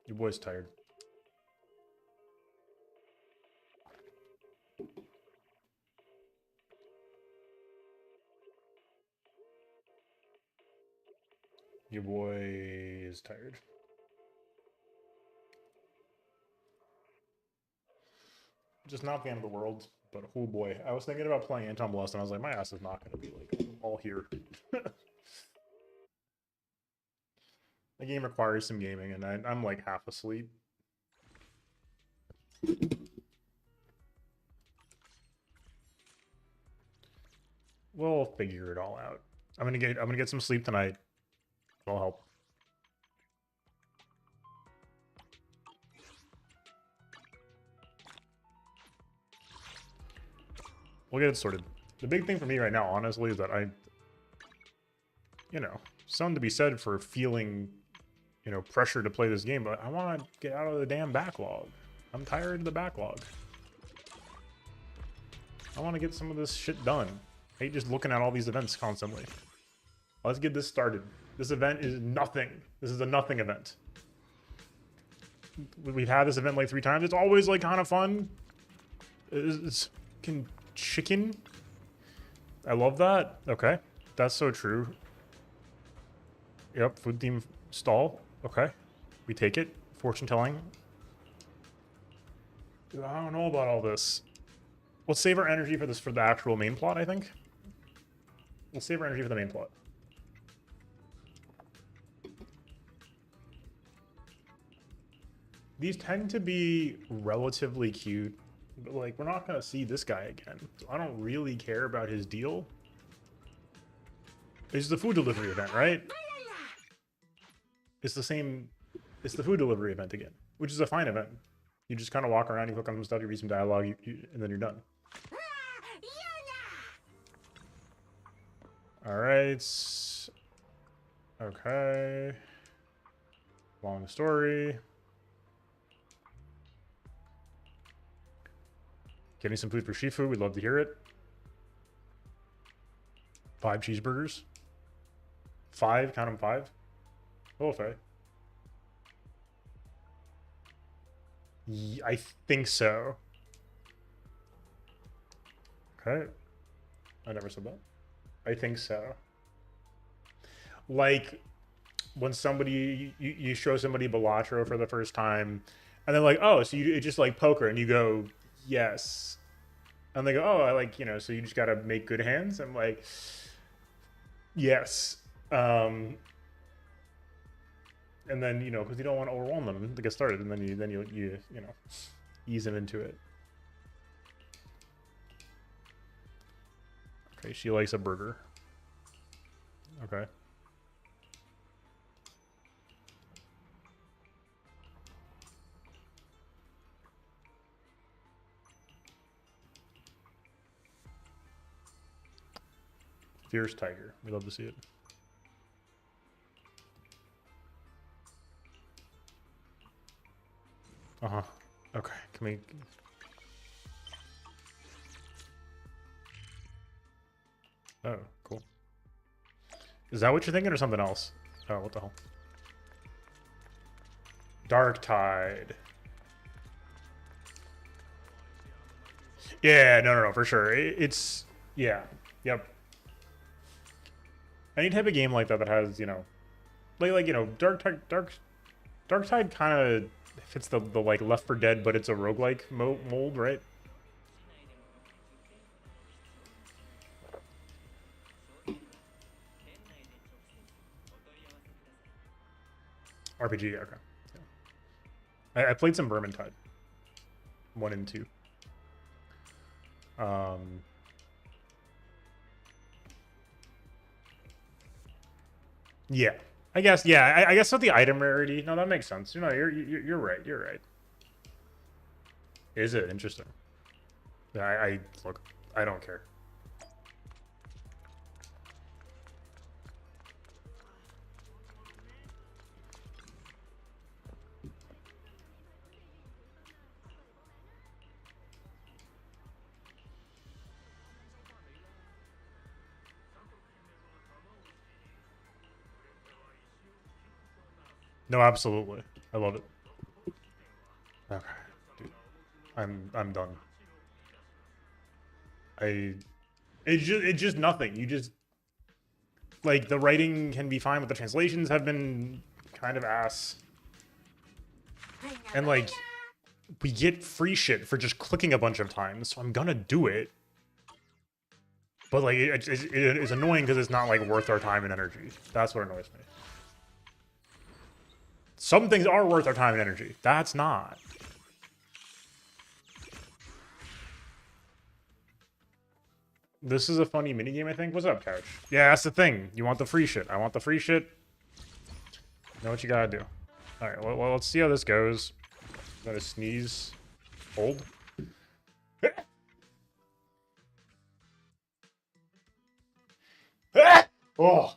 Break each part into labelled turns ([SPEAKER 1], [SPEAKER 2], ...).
[SPEAKER 1] Your boy's tired. Your boy is tired. Just not the end of the world, but oh boy. I was thinking about playing Anton Blast, and I was like, my ass is not going to be like all here. The game requires some gaming, and I'm like half asleep. We'll figure it all out. I'm gonna get some sleep tonight. It'll help. We'll get it sorted. The big thing for me right now, honestly, is that you know, something to be said for feeling, pressure to play this game, but I want to get out of the damn backlog. I'm tired of the backlog. I want to get some of this shit done. I hate just looking at all these events constantly. Let's get this started. This event is nothing. This is a nothing event. We've had this event like 3 times. It's always like kind of fun. It's chicken. I love that. Okay. That's so true. Yep. Food theme stall. Okay. We take it. Fortune telling. Dude, I don't know about all this. Let's save our energy for the actual main plot, I think. We'll save our energy for the main plot. These tend to be relatively cute, but like we're not gonna see this guy again. So I don't really care about his deal. It's the food delivery event, right? It's the same. It's the food delivery event again, which is a fine event. You just kind of walk around, you click on some stuff, you read some dialogue, and then you're done. All right. Okay. Long story. Getting some food for Shifu. We'd love to hear it. 5 cheeseburgers. 5. Count them 5. Oh, okay. I think so. Okay. I never said that. I think so. Like when somebody you show somebody Balatro for the first time, and they're like, "Oh, so you just like poker?" And you go, "Yes." And they go, "Oh, I like so you just gotta make good hands." I'm like, "Yes." And then because you don't want to overwhelm them to get started, and then you ease them into it. Okay, she likes a burger. Okay. Fierce tiger. We love to see it. Uh-huh. Okay, can we... Oh, cool. Is that what you're thinking or something else? Oh, what the hell? Dark Tide. Yeah, no, for sure. It's... Yeah. Yep. Any type of game like that has, Dark Tide kind of fits the like Left 4 Dead, but it's a roguelike mold, right? RPG, okay. Yeah. I played some Vermintide. 1 and 2. Yeah. I guess, yeah, I guess with the item rarity. No, that makes sense. You're right. You're right. Is it interesting? Yeah, look, I don't care. No, absolutely. I love it. Okay, dude, I'm done. It's just nothing. You just like the writing can be fine, but the translations have been kind of ass. And like we get free shit for just clicking a bunch of times, so I'm gonna do it. But like it's annoying because it's not like worth our time and energy. That's what annoys me. Some things are worth our time and energy. That's not. This is a funny minigame, I think. What's up, Couch? Yeah, that's the thing. You want the free shit. I want the free shit. Know what you gotta do. Alright, well, let's see how this goes. Gotta sneeze. Hold. Oh.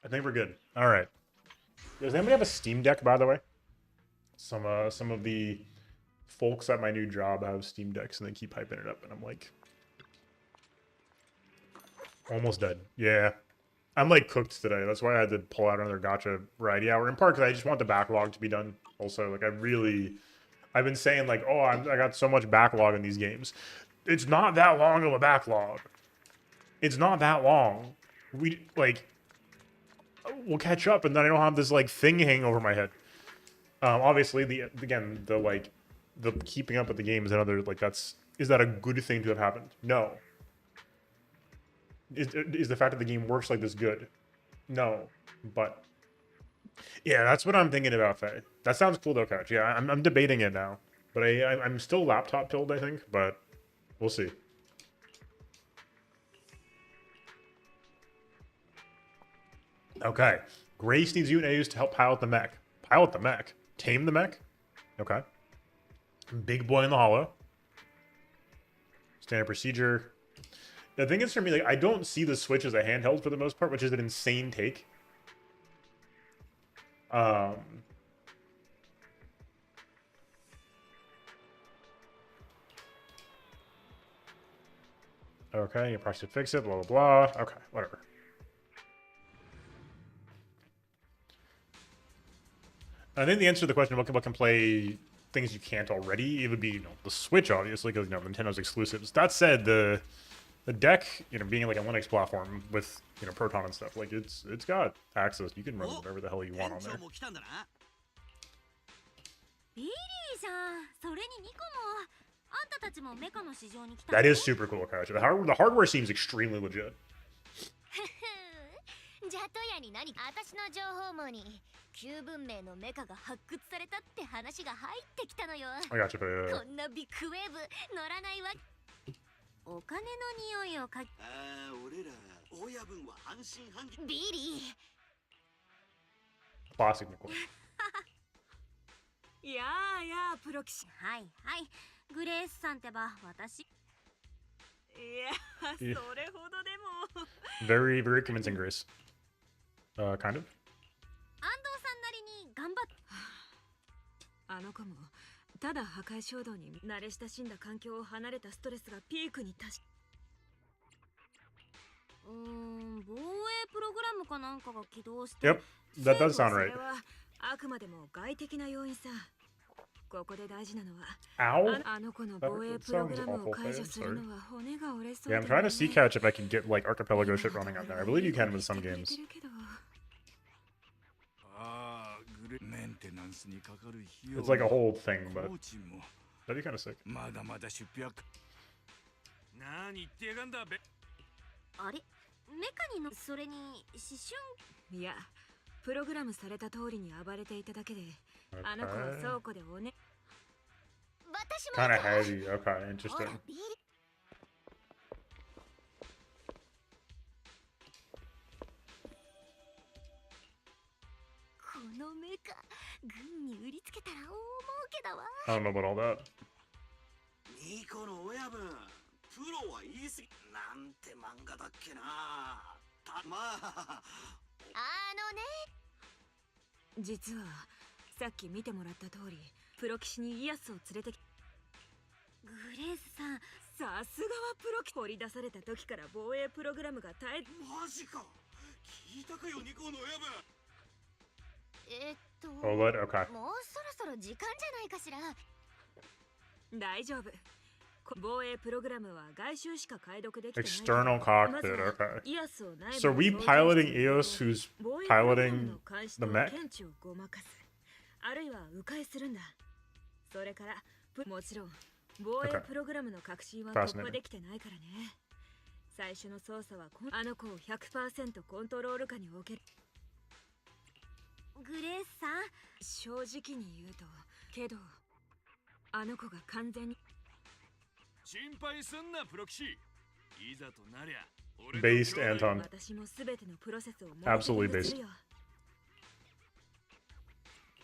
[SPEAKER 1] I think we're good. Alright. Does anybody have a Steam Deck, by the way? Some of the folks at my new job have Steam Decks and they keep hyping it up, and I'm like... Almost dead. Yeah. I'm like cooked today. That's why I had to pull out another Gacha variety hour. In part because I just want the backlog to be done. Also, like I've been saying like, oh, I got so much backlog in these games. It's not that long of a backlog. It's not that long. We'll catch up, and then I don't have this like thing hanging over my head. Obviously, the keeping up with the game is another like is that a good thing to have happened? No. Is the fact that the game works like this good? No, but yeah, that's what I'm thinking about, Faye. That sounds cool though, Couch. Yeah, I'm debating it now, but I'm still laptop pilled, I think, but we'll see. Okay, Grace needs unit A's to help pilot the mech. Pilot the mech? Tame the mech? Okay. Big boy in the hollow. Standard procedure. The thing is, for me, like, I don't see the Switch as a handheld for the most part, which is an insane take. Okay, you probably should fix it, blah, blah, blah. Okay, whatever. I think the answer to the question of what can play things you can't already, it would be, the Switch, obviously, because, Nintendo's exclusives. That said, the deck, being like a Linux platform with, Proton and stuff, like it's got access. You can run whatever the hell you want on there. That is super cool, Couch. The hardware seems extremely legit. I got you, but classic Nicole. Very, very convincing, Grace. Kind of. Yep, that does sound right. Ow? That sounds awful. I'm sorry. Yeah, I'm trying to see Catch if I can get like archipelago shit running on there. I believe you can with some games. It's like a whole thing, but that'd be kind of sick. Kind of heavy. Okay, interesting. I don't know about all that. OLED? Okay. External cockpit, okay. So are we piloting Eos who's piloting the mech? Okay. Fascinating. Based, Anton. Absolutely based.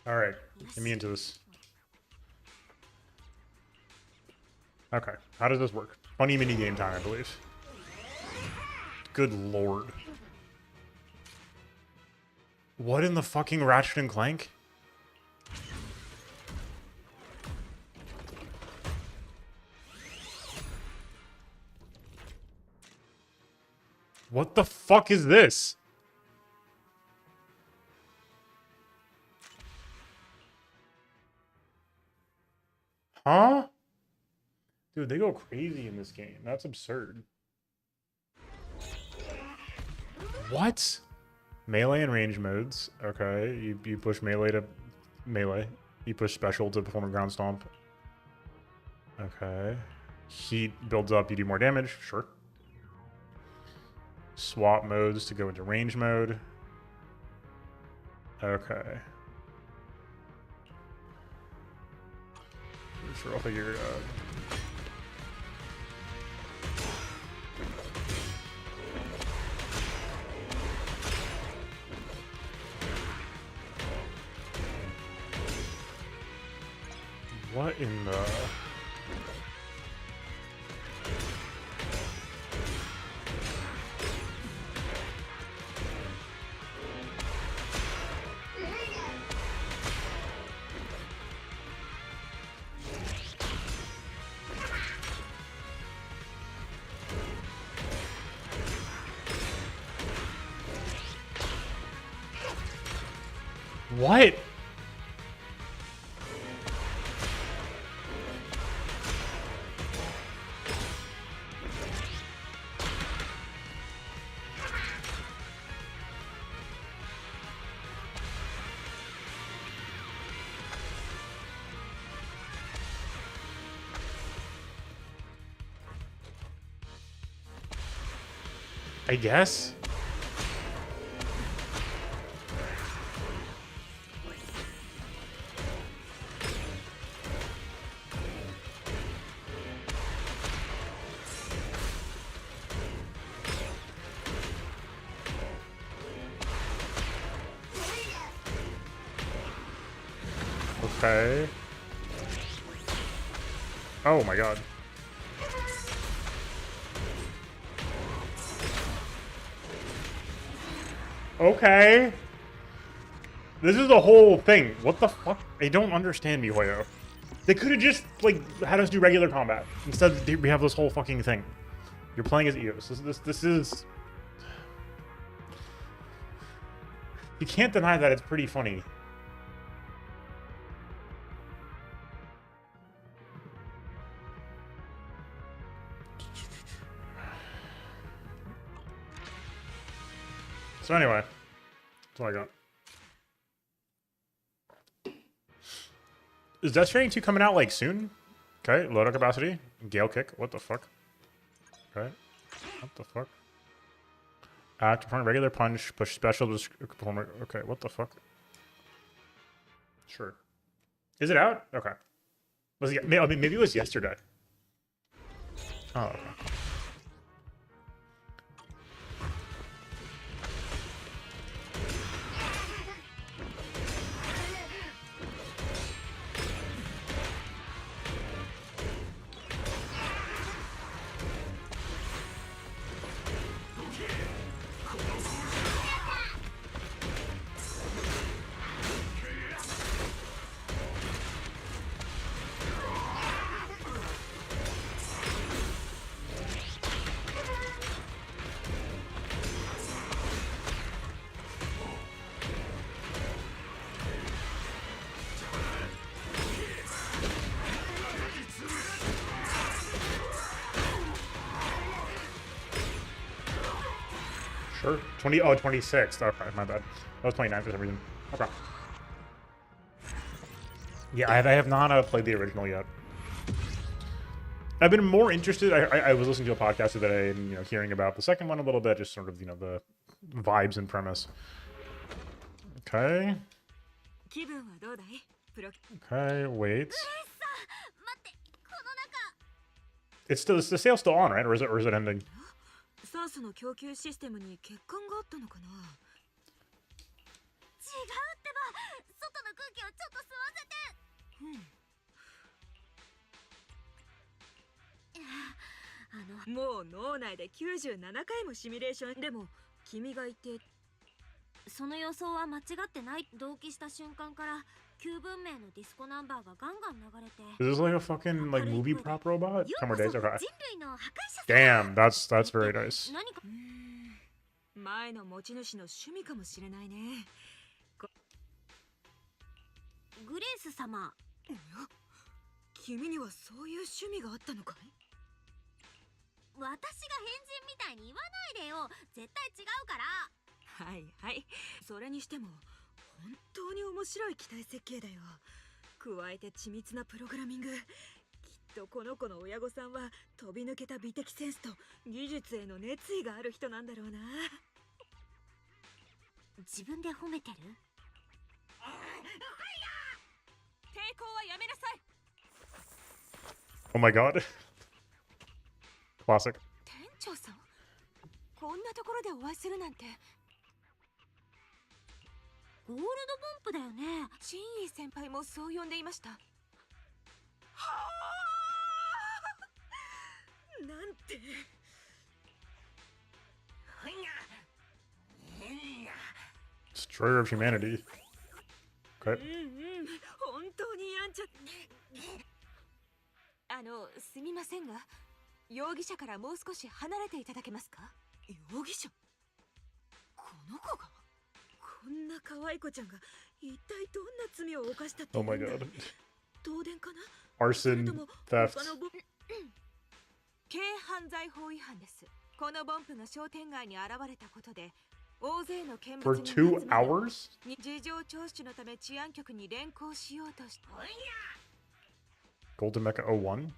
[SPEAKER 1] Alright, get me into this. Okay, how does this work? Funny mini game time, I believe. Good lord. What in the fucking Ratchet and Clank? What the fuck is this? Huh? Dude, they go crazy in this game. That's absurd. What? Melee and range modes. Okay, you push melee to melee. You push special to perform a ground stomp. Okay. Heat builds up, you do more damage. Sure. Swap modes to go into range mode. Okay. Sure, I'll figure it out. What in the... What? I guess. Okay. Oh my god. Okay. This is the whole thing. What the fuck? I don't understand, MiHoYo. They could have just, like, had us do regular combat. Instead, we have this whole fucking thing. You're playing as Eos. This is... You can't deny that it's pretty funny. So anyway, that's what I got. Is Death Stranding 2 coming out like soon? Okay, loadout capacity. Gale kick. What the fuck? Okay. What the fuck? Act, perform regular punch, push special, perform. Okay, what the fuck? Sure. Is it out? Okay. Was it, I mean, maybe it was yesterday. Oh, okay. Sure. 20. Oh, 26. Okay, my bad. That was 29 for some reason. Okay. Yeah, I have not played the original yet. I've been more interested. I was listening to a podcast today and hearing about the second one a little bit, just sort of the vibes and premise. Okay. Okay, wait. It's still the sale's still on, right? Or is it ending? Is this like a fucking like movie prop robot? 10 more days? Okay. Damn, that's very nice. Oh my god. Classic. Destroyer of humanity. Okay. Oh my god. Arson, theft. For 2 hours? Golden Mecha 01?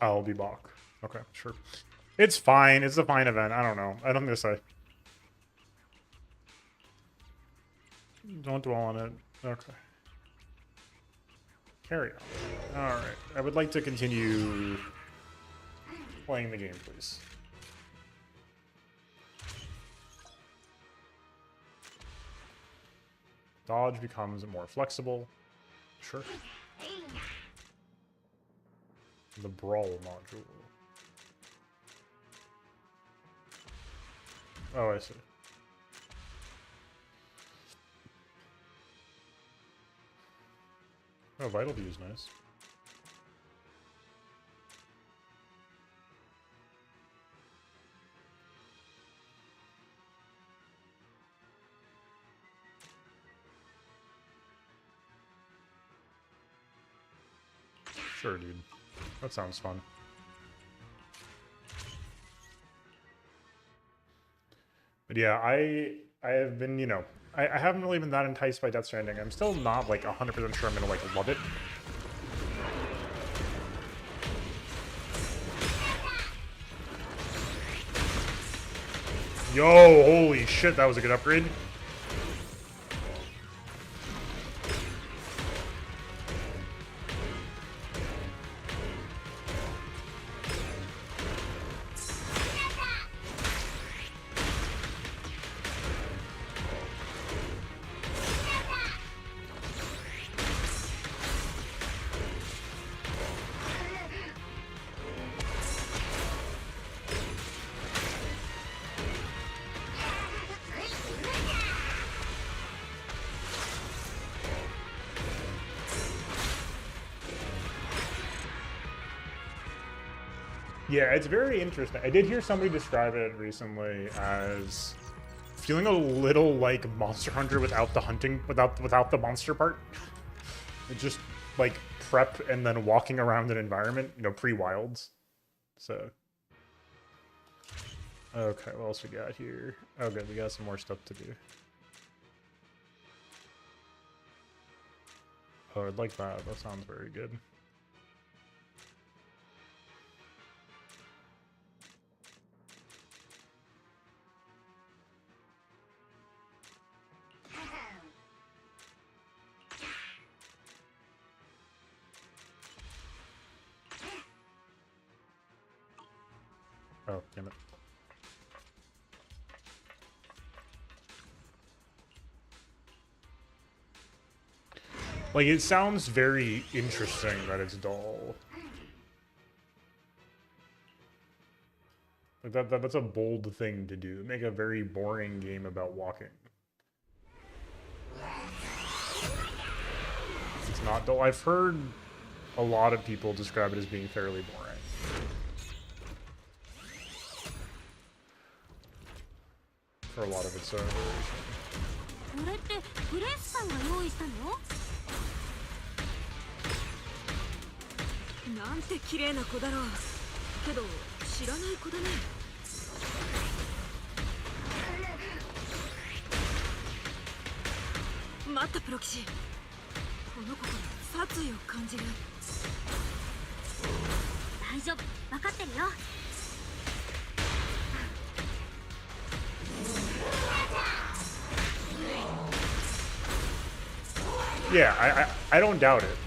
[SPEAKER 1] I'll be back. Okay, sure. It's fine. It's a fine event. I don't know. I don't think to say. Don't dwell on it. Okay. Carry on. Alright. I would like to continue playing the game, please. Dodge becomes more flexible. Sure. The Brawl module. Oh, I see. Oh, Vital View is nice. Sure, dude. That sounds fun. But yeah, I have been, I haven't really been that enticed by Death Stranding. I'm still not like 100% sure I'm gonna like love it. Yo, holy shit, that was a good upgrade. Yeah, it's very interesting. I did hear somebody describe it recently as feeling a little like Monster Hunter without the hunting, without the monster part. It's just like prep and then walking around an environment, you know, pre-wilds. So, okay, what else we got here? Oh, good, we got some more stuff to do. Oh, I'd like that. That sounds very good. Oh, damn it. Like, it sounds very interesting that it's dull. Like, that's a bold thing to do. Make a very boring game about walking. It's not dull. I've heard a lot of people describe it as being fairly boring. For a lot of its iteration. Yeah, I don't doubt it.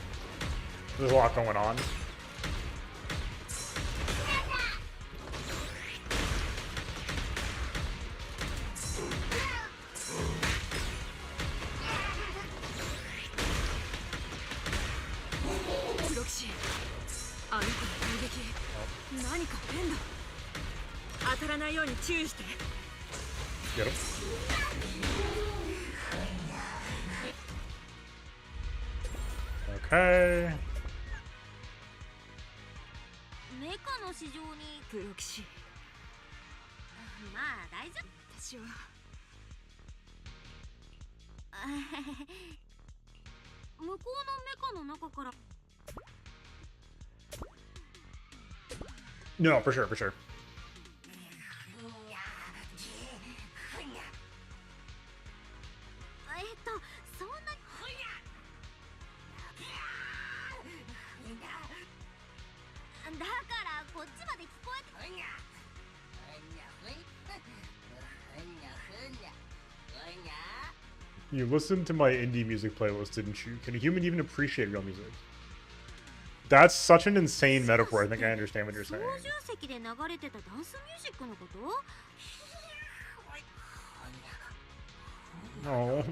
[SPEAKER 1] There's a lot going on. Get him. Okay. No, for sure, for sure. You listened to my indie music playlist, didn't you? Can a human even appreciate real music? That's such an insane metaphor. I think I understand what you're saying. No.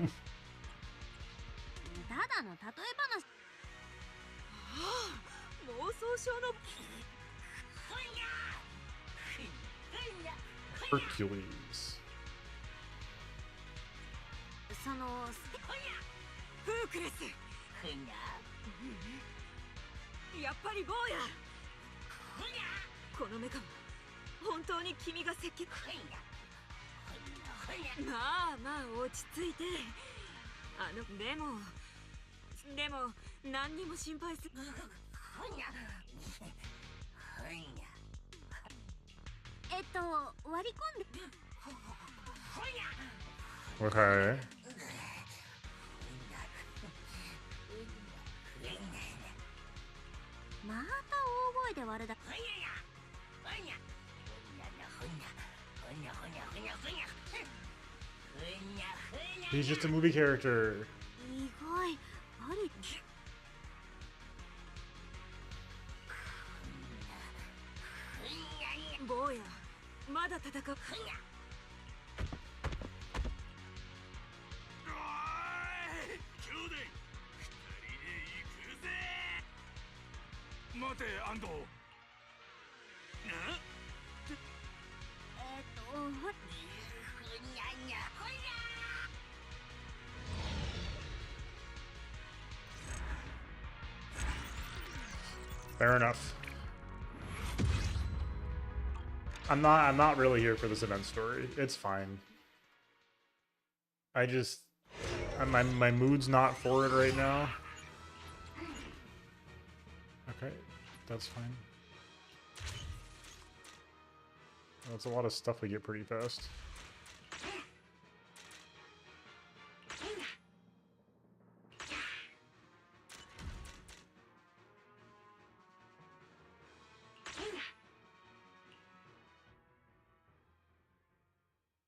[SPEAKER 1] Hercules. Okay. He's just a movie character. Fair enough. I'm not really here for this event story. It's fine. I just my mood's not for it right now. Okay, that's fine. That's a lot of stuff we get pretty fast.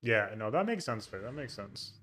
[SPEAKER 1] Yeah, no, that makes sense, Faye. That makes sense.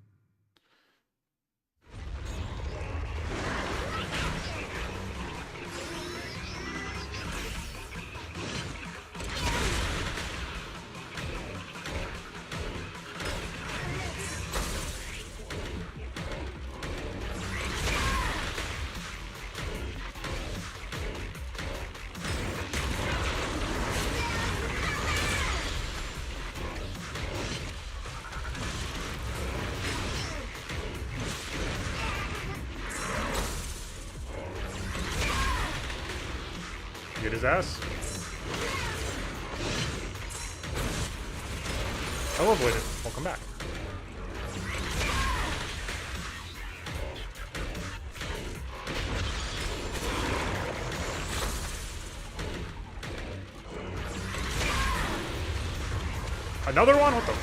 [SPEAKER 1] Get his ass. I'll avoid it. I'll come back. Another one? What the?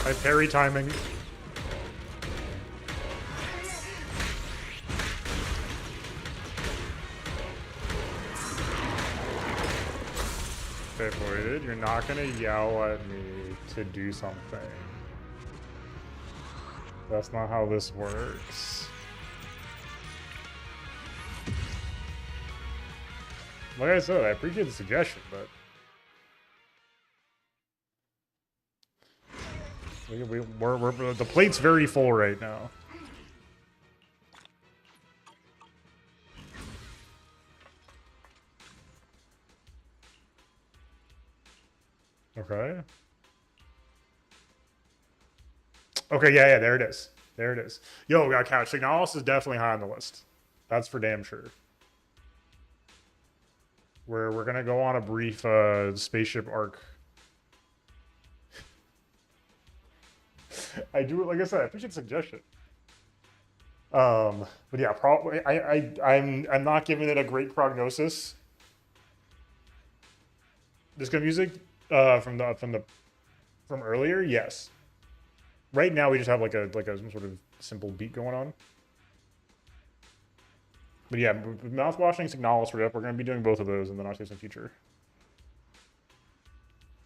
[SPEAKER 1] My parry timing. Okay, avoided. You're not gonna yell at me to do something. That's not how this works. Like I said, I appreciate the suggestion, but we're the plate's very full right now. Okay. Okay, yeah, there it is. There it is. Yo, we got Couch. Signalis is definitely high on the list. That's for damn sure. We're gonna go on a brief spaceship arc. I do, like I said, I appreciate the suggestion. But yeah, probably I'm not giving it a great prognosis. This good music from earlier, yes. Right now we just have like some sort of simple beat going on. But yeah, mouthwashing, Signalis, we're going to be doing both of those in the not too distant future.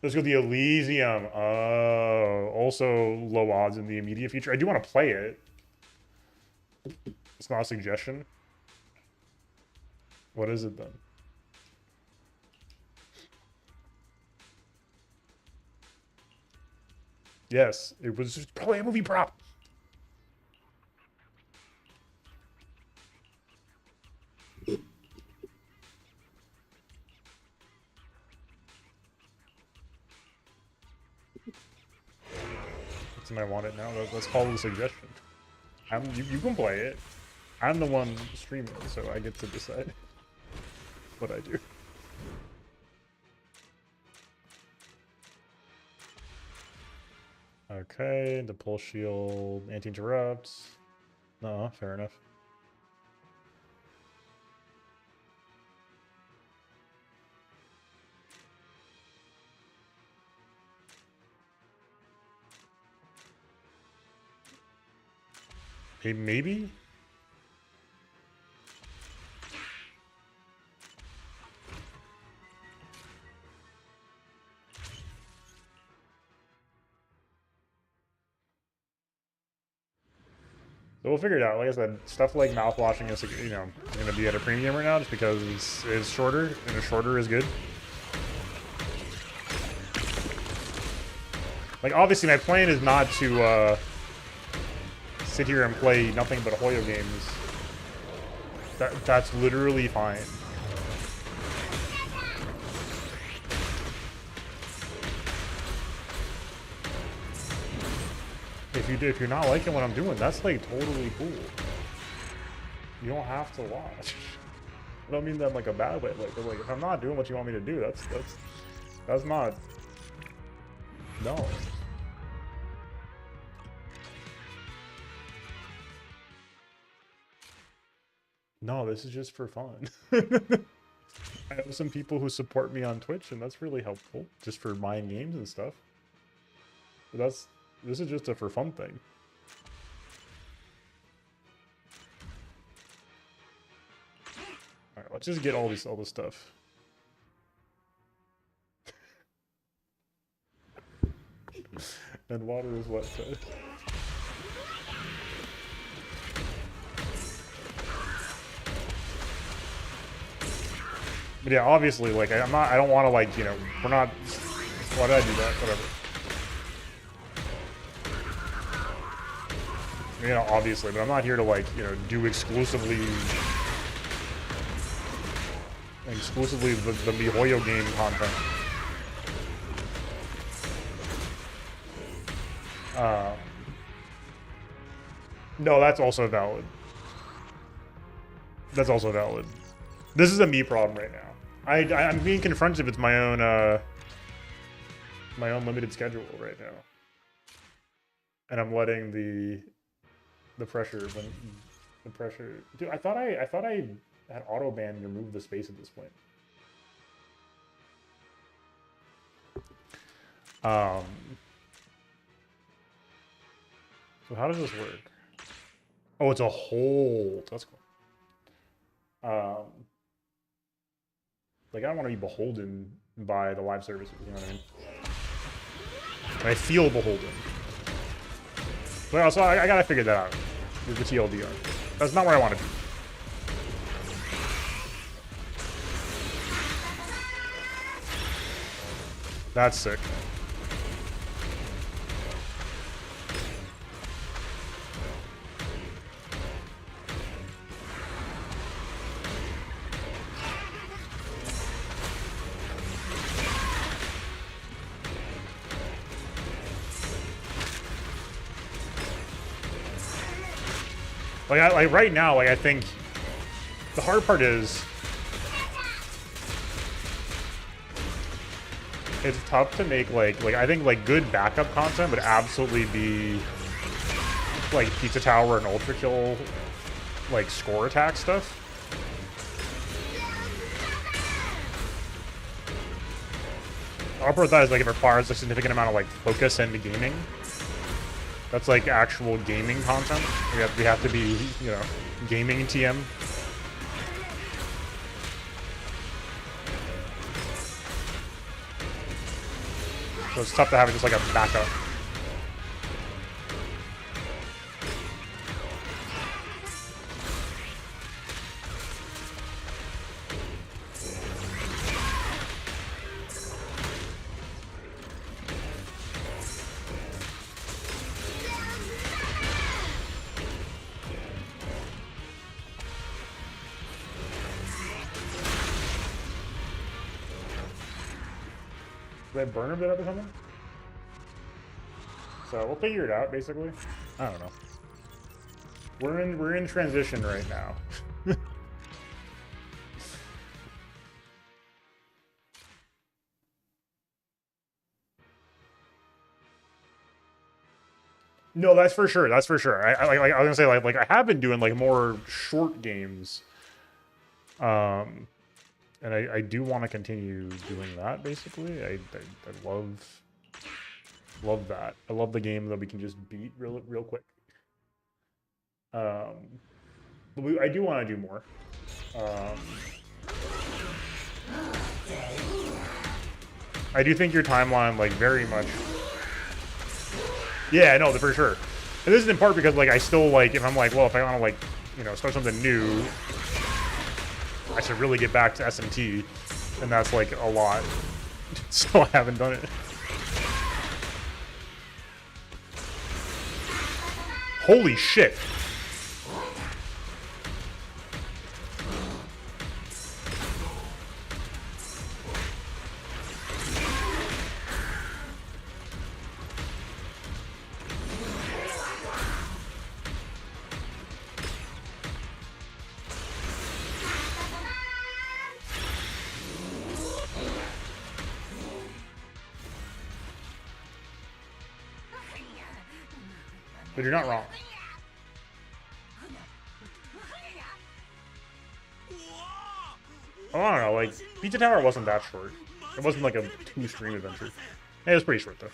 [SPEAKER 1] Let's go the Elysium. Also low odds in the immediate future. I do want to play it. It's not a suggestion. What is it then? Yes, it was probably a movie prop. And I want it now. Let's call it a suggestion. You can play it. I'm the one streaming, so I get to decide what I do. Okay, the pull shield, anti-interrupt. No, fair enough. Hey, maybe? So we'll figure it out. Like I said, stuff like mouthwashing is, you know, going to be at a premium right now just because it's shorter, and a shorter is good. Like, obviously, my plan is not to sit here and play nothing but Hoyo games. That's literally fine. If you're not liking what I'm doing, that's like totally cool. You don't have to watch. I don't mean that in like a bad way. Like if I'm not doing what you want me to do, that's not. No. No, this is just for fun. I have some people who support me on Twitch, and that's really helpful, just for buying games and stuff. But this is just a for fun thing. All right, let's just get all this stuff. And water is what? But yeah, obviously, like I don't want to, like, you know, we're not. Why did I do that? Whatever. You know, obviously, but I'm not here to, like, you know, do exclusively the MiHoYo game content. No, that's also valid. That's also valid. This is a me problem right now. I'm being confronted with my own limited schedule right now, and I'm letting the pressure, the pressure. Dude, I thought I had auto ban and removed the space at this point. So how does this work? Oh, it's a hold. That's cool. Like, I don't want to be beholden by the live services, you know what I mean? And I feel beholden. Well, so I gotta figure that out with the TLDR. That's not where I want to be. That's sick. Like right now, like I think the hard part is it's tough to make like I think like good backup content would absolutely be like Pizza Tower and Ultra Kill, like score attack stuff. The hard part with that is like it requires a significant amount of like focus into gaming. That's like actual gaming content. We have to be, you know, gaming TM. So it's tough to have it just like a backup. Did I burn him to death or something? So we'll figure it out, basically. I don't know. We're in transition right now. No, that's for sure. That's for sure. I was gonna say like I have been doing like more short games, and I do want to continue doing that. Basically, I love that. I love the game that we can just beat real quick. But I do want to do more. I do think your timeline, like, very much. Yeah, no, for sure. And this is in part because, like, I still, like, if I'm like, well, if I want to, like, you know, start something new, I should really get back to SMT, and that's, like, a lot. So I haven't done it. Holy shit. But you're not wrong. I don't know, like, Pizza Tower wasn't that short. It wasn't like a 2-stream adventure. It was pretty short, though.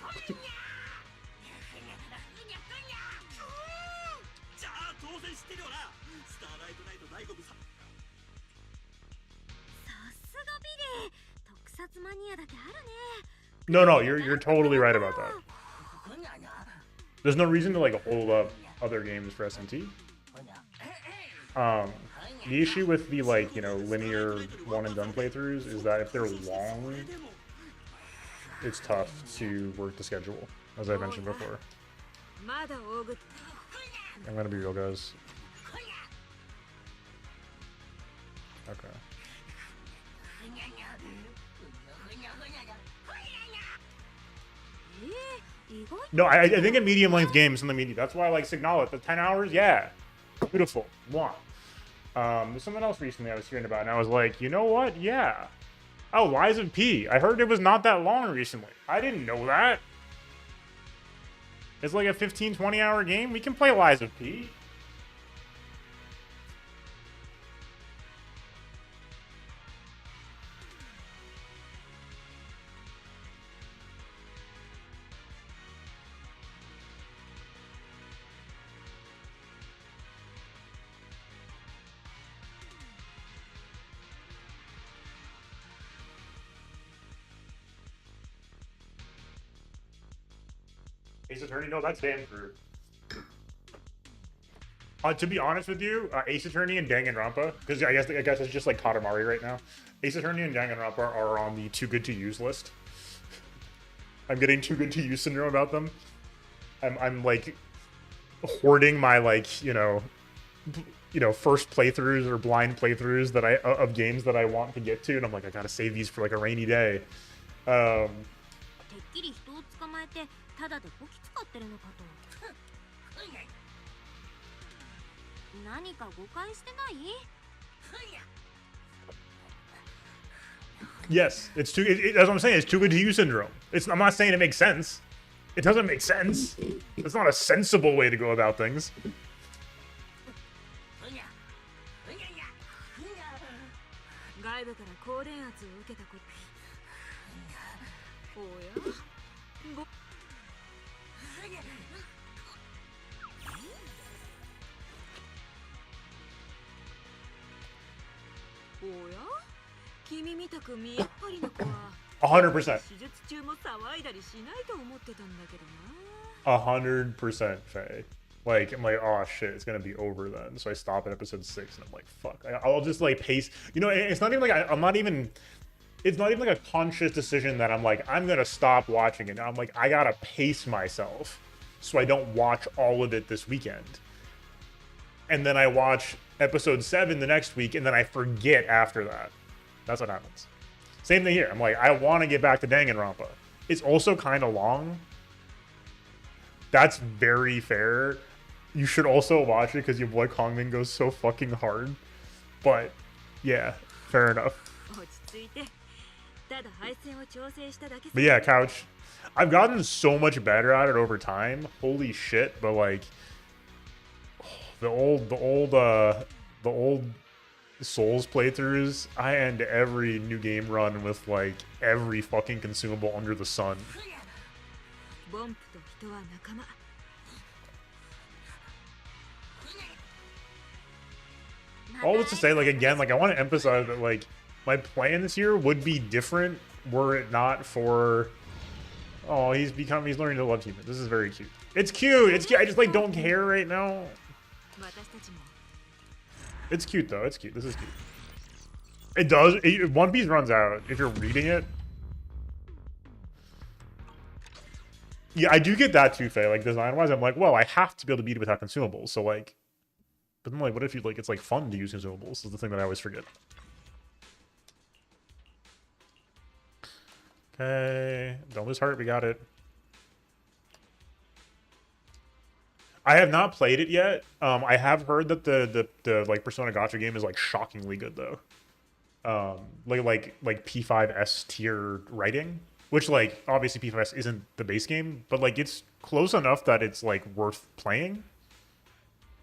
[SPEAKER 1] No, you're totally right about that. There's no reason to, like, hold up other games for SMT. The issue with the, like, you know, linear one and done playthroughs is that if they're long, it's tough to work the schedule, as I mentioned before. I'm gonna be real, guys. Okay. No, I think in medium length games in the media, that's why I like Signal at the 10 hours. Yeah, beautiful. Mwah. There's something else recently I was hearing about, and I was like, you know what? Yeah. Oh, Lies of P. I heard it was not that long recently. I didn't know that. It's like a 15, 20-hour game. We can play Lies of P. Ace Attorney? No, that's Dan Crew. To be honest with you, Ace Attorney and Danganronpa, because I guess it's just like Katamari right now. Ace Attorney and Danganronpa are on the too good to use list. I'm getting too good to use syndrome about them. I'm like hoarding my, like, you know, first playthroughs or blind playthroughs that of games that I want to get to, and I'm like, I gotta save these for like a rainy day. Yes, it's too. That's what I'm saying. It's too good to use syndrome. I'm not saying it makes sense. It doesn't make sense. It's not a sensible way to go about things. A 100%. 100%, Faye. Like, I'm like, oh shit, it's gonna be over then. So I stop at episode 6, and I'm like, fuck. I'll just like pace. You know, it's not even like I'm not even. It's not even like a conscious decision that I'm like, I'm gonna stop watching it. I'm like, I gotta pace myself so I don't watch all of it this weekend. And then I watch episode 7 the next week, and then I forget after that. That's what happens. Same thing here. I'm like, I want to get back to Danganronpa. It's also kind of long. That's very fair. You should also watch it because your boy Kongmin goes so fucking hard. But yeah, fair enough. But yeah, Couch. I've gotten so much better at it over time. Holy shit! But like, the old Souls playthroughs, I end every new game run with like every fucking consumable under the sun. All this to say, like, again, like, I want to emphasize that, like, my plan this year would be different were it not for... Oh, he's learning to love humans. This is very cute. It's cute! It's cute! I just, like, don't care right now. It's cute, though. It's cute. This is cute. It does. One Piece runs out if you're reading it. Yeah, I do get that too, Faye. Like, design-wise, I'm like, well, I have to be able to beat it without consumables. So, like... But then, like, what if you, like, it's, like, fun to use consumables? Is the thing that I always forget. Okay. Don't lose heart. We got it. I have not played it yet. I have heard that the like Persona Gacha game is like shockingly good though. Like P5S tier writing, which like obviously P5S isn't the base game, but like it's close enough that it's like worth playing.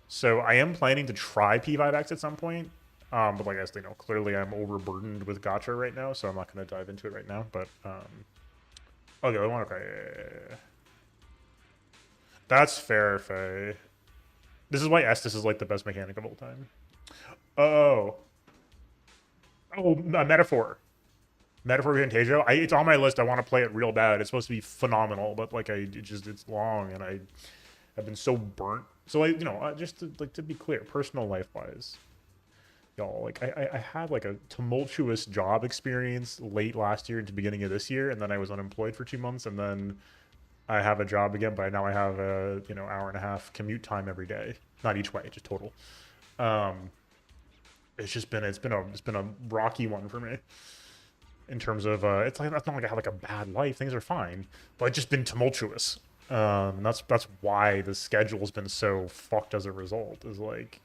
[SPEAKER 1] So I am planning to try P5X at some point. But like as they know, clearly I'm overburdened with Gacha right now, so I'm not going to dive into it right now. But okay, I want to. That's fair, Faye. This is why Estes is like the best mechanic of all time. Oh, Metaphor. Metaphor Fantasia. It's on my list. I want to play it real bad. It's supposed to be phenomenal, but like it's long, and I've been so burnt. So like just to be clear, personal life wise, y'all, like I had like a tumultuous job experience late last year into beginning of this year, and then I was unemployed for 2 months, and then I have a job again, but now I have a hour and a half commute time every day, not each way, just total. It's been a rocky one for me in terms of it's not like I have like a bad life, things are fine, but it's just been tumultuous. And that's why the schedule's been so fucked as a result. Is like,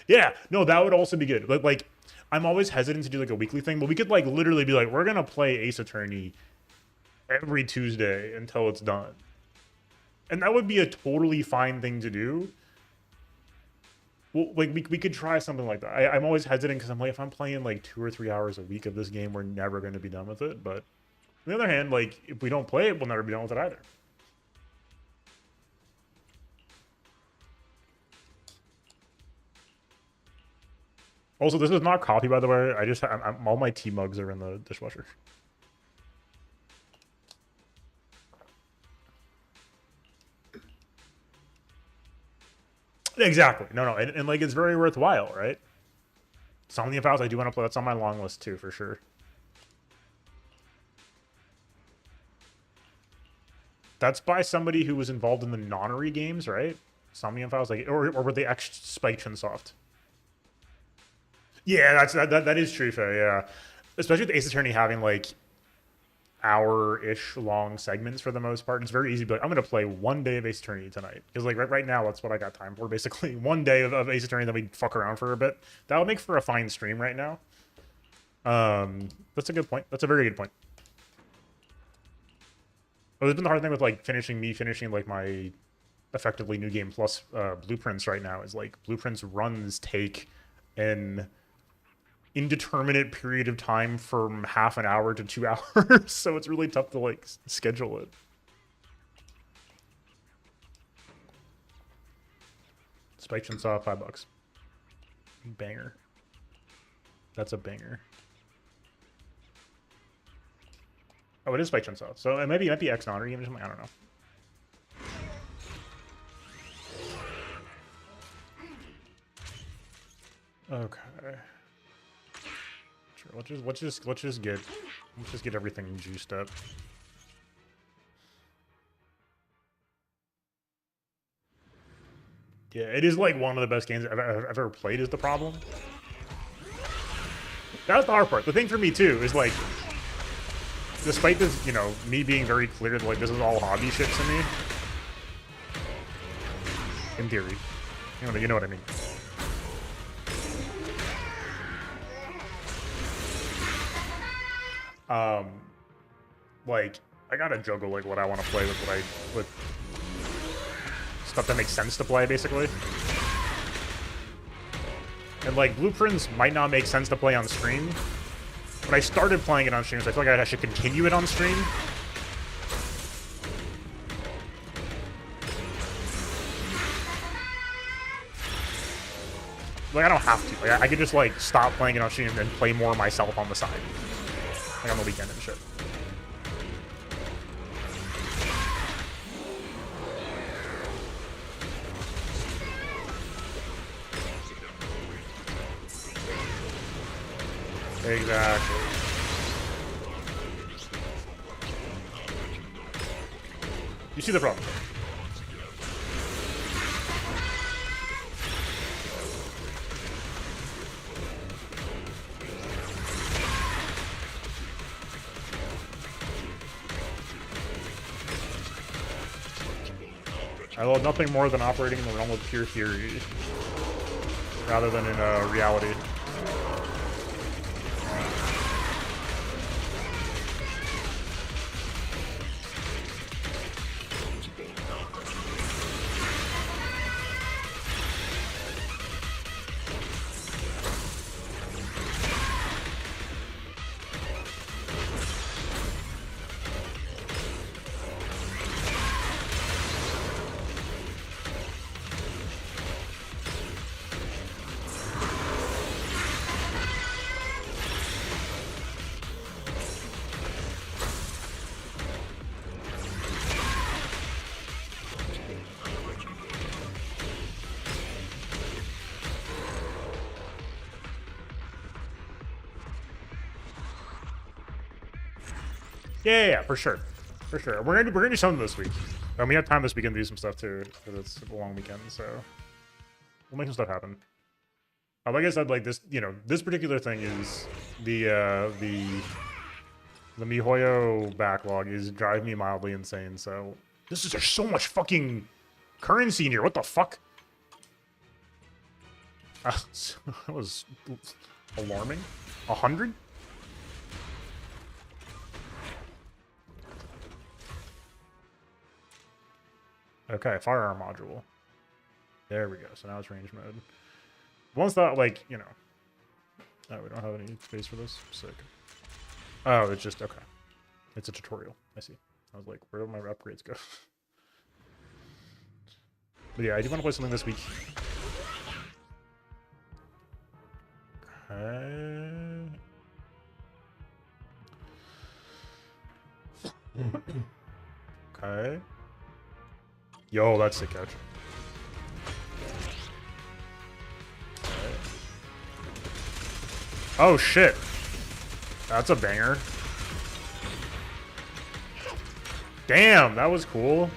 [SPEAKER 1] yeah, no, that would also be good. But like, I'm always hesitant to do like a weekly thing, but we could like literally be like, we're gonna play Ace Attorney every Tuesday until it's done, and that would be a totally fine thing to do. Well, like we could try something like that. I'm always hesitant because I'm like, if I'm playing like 2 or 3 hours a week of this game, we're never going to be done with it. But on the other hand, like if we don't play it, we'll never be done with it either. Also, this is not coffee, by the way. All my tea mugs are in the dishwasher. Exactly. No. And like, it's very worthwhile, right? Somnium Files, I do want to play. That's on my long list, too, for sure. That's by somebody who was involved in the Nonary games, right? Somnium Files, like, or were they ex-Spike Chunsoft? Yeah, that is true, Faye, yeah. Especially with Ace Attorney having, like, hour-ish long segments for the most part. It's very easy to be like, I'm going to play 1 day of Ace Attorney tonight. Because like right now, that's what I got time for, basically. 1 day of Ace Attorney, then we fuck around for a bit. That would make for a fine stream right now. That's a good point. That's a very good point. Well, it's been the hard thing with like finishing like my effectively New Game Plus blueprints right now is like blueprints runs take an indeterminate period of time from half an hour to 2 hours, so it's really tough to like schedule it. Spike Chainsaw, $5. Banger. That's a banger. Oh, it is Spike Chainsaw. So it might be X Nonary game or something. I don't know. Okay. Sure. Let's just get everything juiced up. Yeah, it is like one of the best games I've ever played. Is the problem? That's the hard part. The thing for me too is like, despite this, me being very clear that like this is all hobby shit to me. In theory, you know what I mean. Like I gotta juggle like what I want to play with stuff that makes sense to play, basically. And like blueprints might not make sense to play on stream, but I started playing it on stream, so I feel like I should continue it on stream. Like, I don't have to. Like, I could just, like, stop playing it on stream and play more myself on the side. Like, on the weekend and shit. Exactly. You see the problem. I love nothing more than operating in the realm of pure theory rather than in reality. Yeah, for sure. For sure. We're gonna do something this week. And we have time this weekend to do some stuff too, because it's a long weekend, so we'll make some stuff happen. Like I said, like this, you know, this particular thing is the MiHoYo backlog is driving me mildly insane, so there's so much fucking currency in here. What the fuck? That was alarming. 100? Okay, firearm module. There we go. So now it's range mode. Once that, like, you know. Oh, we don't have any space for this. Sick. Oh, it's just, okay. It's a tutorial. I see. I was like, where do my upgrades go? But yeah, I do want to play something this week. Okay. Okay. Yo, that's sick catch. Okay. Oh shit. That's a banger. Damn, that was cool.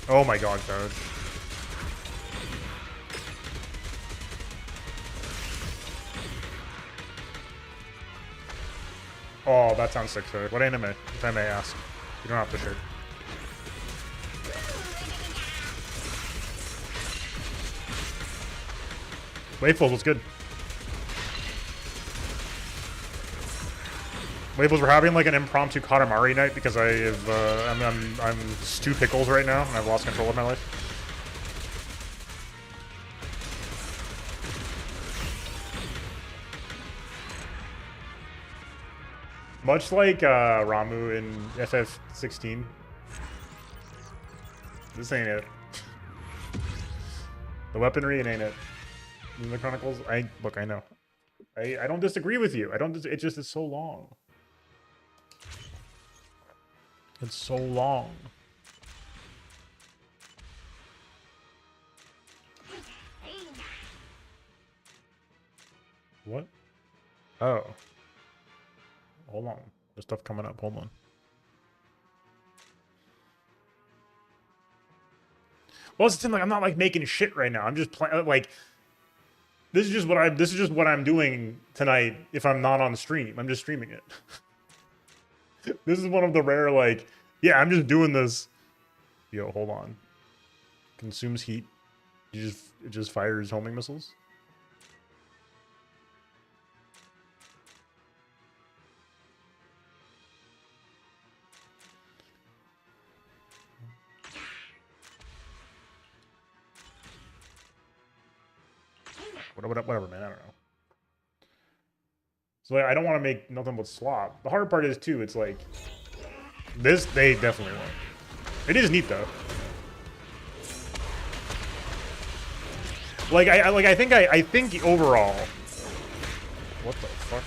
[SPEAKER 1] Oh my god, coach. Oh, that sounds sick, sir. What anime, if I may ask? You don't have to share. Wavefuls was good. Wavefuls, we're having like an impromptu Katamari night because I have I'm stew pickles right now and I've lost control of my life. Much like Ramu in FF16. This ain't it. The weaponry, it ain't it. In the Chronicles, look, I know. I don't disagree with you. It just is so long. It's so long. What? Oh. Hold on. There's stuff coming up. Hold on. Well, it's the thing, like, I'm not like making shit right now. I'm just playing. Like, this is just what I'm doing tonight. If I'm not on stream, I'm just streaming it. This is one of the rare, like, yeah, I'm just doing this. Yo, hold on. Consumes heat. It just fires homing missiles. Whatever, man. I don't know. So like, I don't want to make nothing but slop. The hard part is too. It's like This they definitely won't. It is neat though. Like I think overall. What the fuck?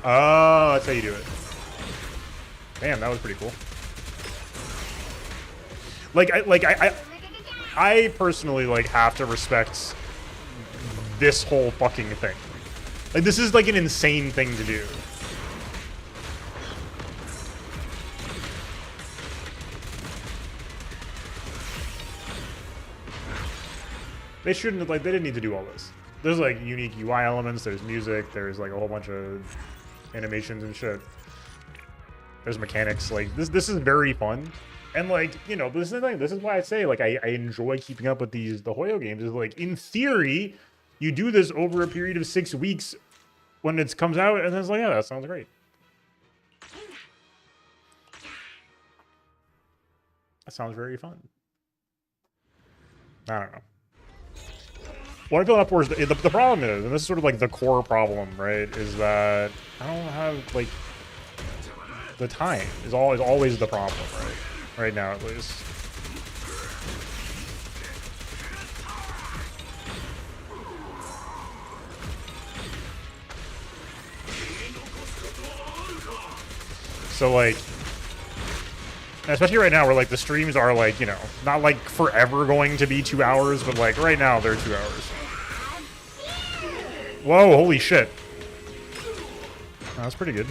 [SPEAKER 1] Oh, that's how you do it. Damn, that was pretty cool. I personally like have to respect this whole fucking thing. Like this is like an insane thing to do. They shouldn't have, like, they didn't need to do all this. There's like unique UI elements, there's music, there's like a whole bunch of animations and shit. There's mechanics, like this is very fun. And like, you know, this is the thing, this is why I say like I enjoy keeping up with the Hoyo games, is like in theory, you do this over a period of 6 weeks when it comes out, and then it's like, yeah, that sounds great. That sounds very fun. I don't know. What I feel up for is the problem is, and this is sort of like the core problem, right? Is that I don't have like the time is always the problem, right? Right now, at least. So like, especially right now, where like the streams are like, you know, not like forever going to be 2 hours, but like right now they're 2 hours. Whoa, holy shit. Oh, that's pretty good.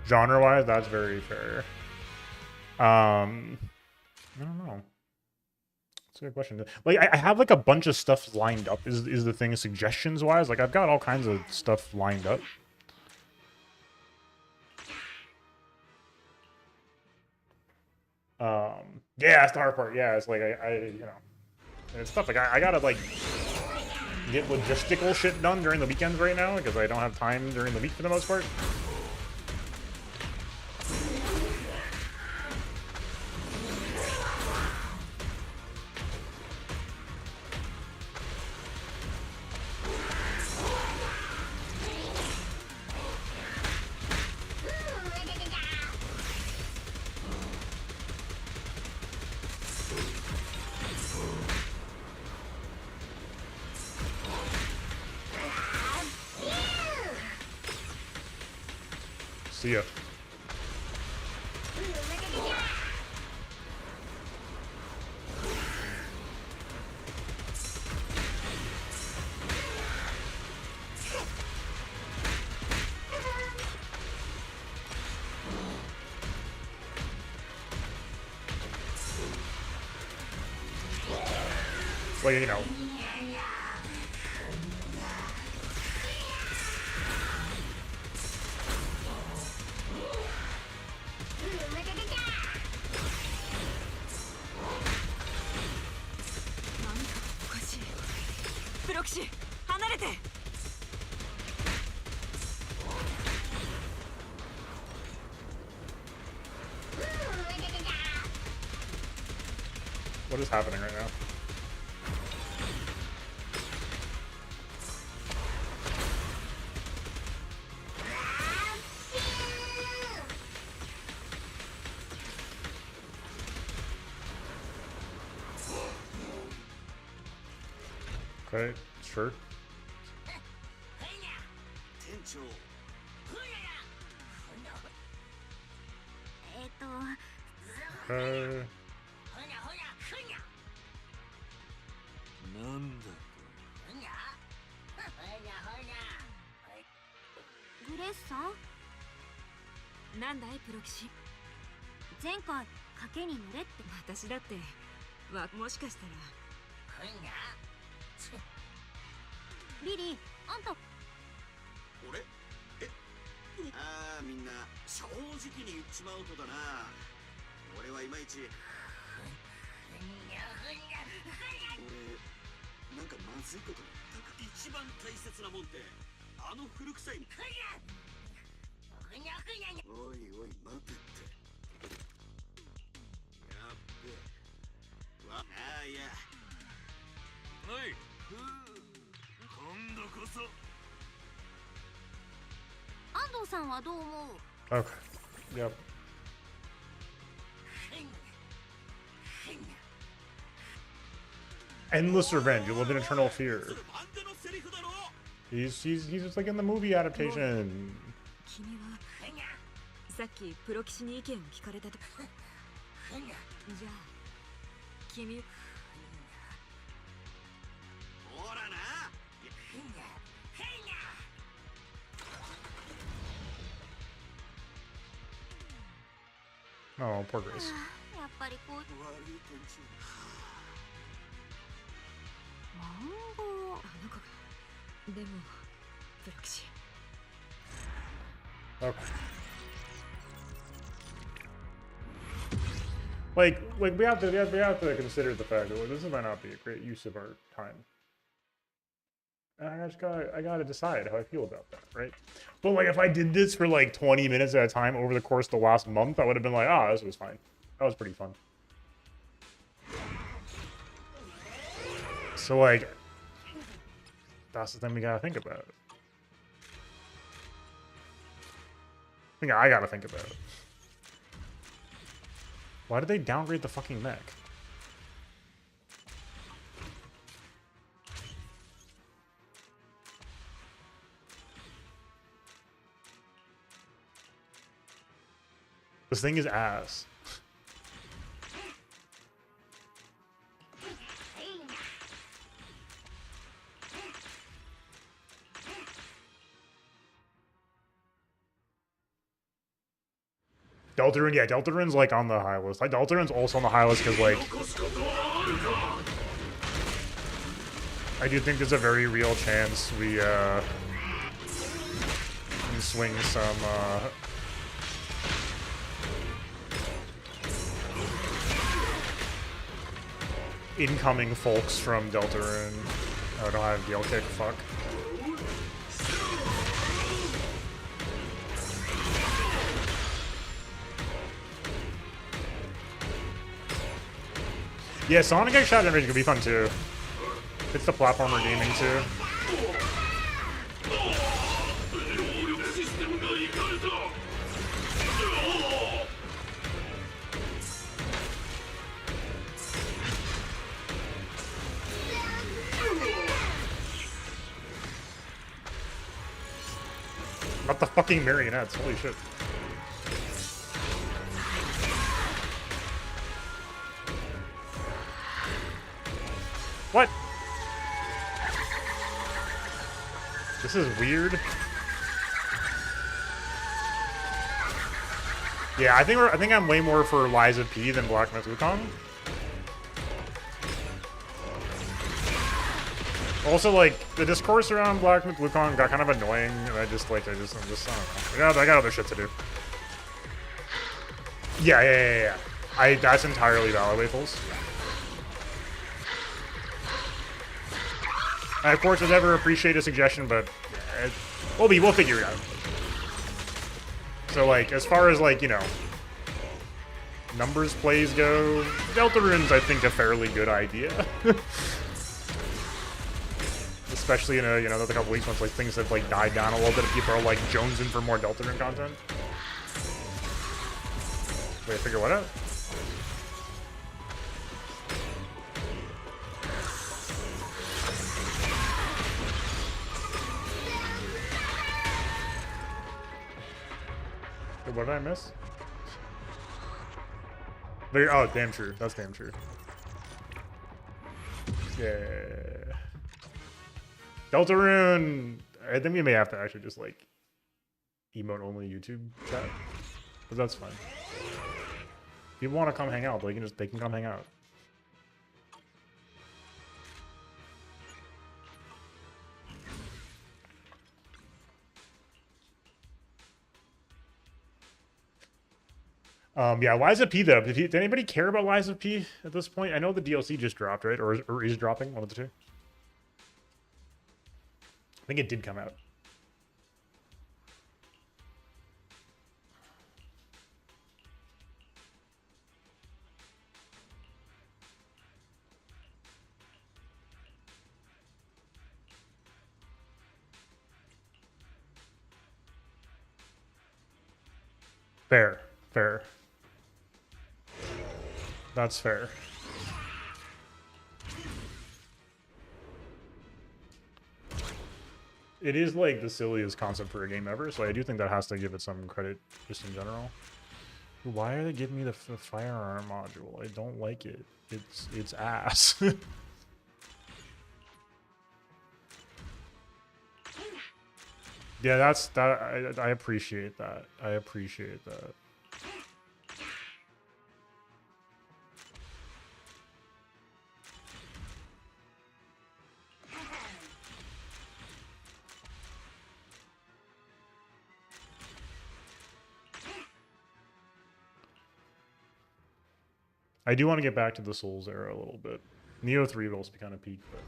[SPEAKER 1] Genre-wise, that's very fair. I don't know. That's a good question. Like, I have like a bunch of stuff lined up. Is the thing suggestions-wise? Like, I've got all kinds of stuff lined up. Yeah, that's the hard part. Yeah, it's like I you know, it's tough. Like I gotta like get logistical shit done during the weekends right now because I don't have time during the week for the most part. See ya. Well, you know. What is happening right now? Okay, sure. Okay.
[SPEAKER 2] リリー、あんた。
[SPEAKER 3] 俺ああ、みんな正直に言っちまうとだな。俺はいまいち。俺なんかまずいこと言ったか。一番大切なもんってあの古臭い。おいおい待てって。やっべわあいやおい今度こそ。
[SPEAKER 2] 安藤さんはどう思う？
[SPEAKER 1] Okay. Yep. Endless revenge. You live in eternal fear. He's just like in the movie adaptation.
[SPEAKER 4] 君はさっきプロ棋士に意見を聞かれたと。じゃあ君
[SPEAKER 3] ほらな。
[SPEAKER 1] Oh, poor Grace.
[SPEAKER 2] やっぱりこう。
[SPEAKER 3] 悪い店
[SPEAKER 2] マンゴー。
[SPEAKER 4] あの子がでもプロ棋士
[SPEAKER 1] Okay. Like we have to consider the fact that this might not be a great use of our time. And I gotta decide how I feel about that, right? But like if I did this for like 20 minutes at a time over the course of the last month, I would have been like, ah, this was fine. That was pretty fun. So like that's the thing we gotta think about. I gotta think about it. Why did they downgrade the fucking mech? This thing is ass. Deltarune, yeah, Deltarune's like on the high list. Like Deltarune's also on the high list because like I do think there's a very real chance we can swing some incoming folks from Deltarune. Oh, I don't have Gale Kick, fuck. Yeah, Sonic X Shot Generation could be fun too. It's the platformer gaming too. Not the fucking marionettes, holy shit. What? This is weird. Yeah, I think I'm way more for Liza P than Black Myth Wukong. Also, like the discourse around Black Myth Wukong got kind of annoying, and I'm just I don't know. I got other shit to do. Yeah. That's entirely valid, Wayfuls. I, of course, would never appreciate a suggestion, but yeah, we'll figure it out. So, like, as far as, like, you know, numbers plays go, Deltarune's, I think, a fairly good idea. Especially in another couple weeks once, like, things have, like, died down a little bit and people are, like, jonesing for more Deltarune content. Wait, figure what out? What did I miss? Oh, damn true. That's damn true. Yeah. Deltarune! I think we may have to actually just, like, emote only YouTube chat. But that's fine. If people want to come hang out, they can come hang out. Yeah, Lies of P though. Did anybody care about Lies of P at this point? I know the DLC just dropped, right? Or is dropping, one of the two. I think it did come out. Fair. Fair. That's fair. It is like the silliest concept for a game ever, so I do think that has to give it some credit just in general. Why are they giving me the firearm module? I don't like it. It's ass. Yeah, that's that. I appreciate that. I appreciate that. I do want to get back to the Souls era a little bit. Neo 3 will also be kind of peak, but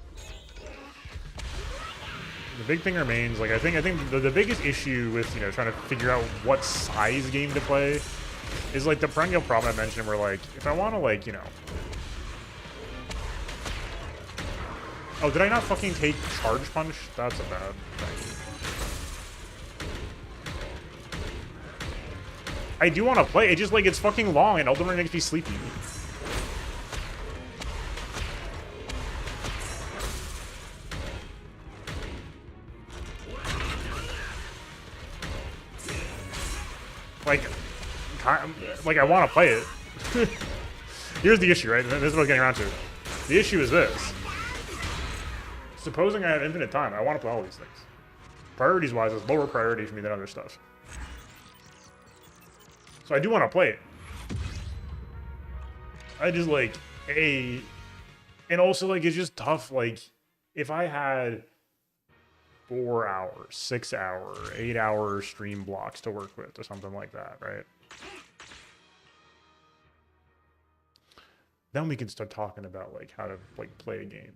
[SPEAKER 1] the big thing remains, like, I think the biggest issue with, you know, trying to figure out what size game to play is, like, the perennial problem I mentioned where, like, if I want to, like, you know... Oh, did I not fucking take Charge Punch? That's a bad thing. I do want to play, it just, like, it's fucking long and Elden Ring makes me sleepy. Like I want to play it. Here's the issue, right? This is what I was getting around to. The issue is this. Supposing I have infinite time, I want to play all these things. Priorities-wise, it's lower priority for me than other stuff. So I do want to play it. I just, like, and also, like, it's just tough, like, if I had 4 hours, 6 hour, 8 hour stream blocks to work with or something like that, right? Then we can start talking about, like, how to, like, play a game.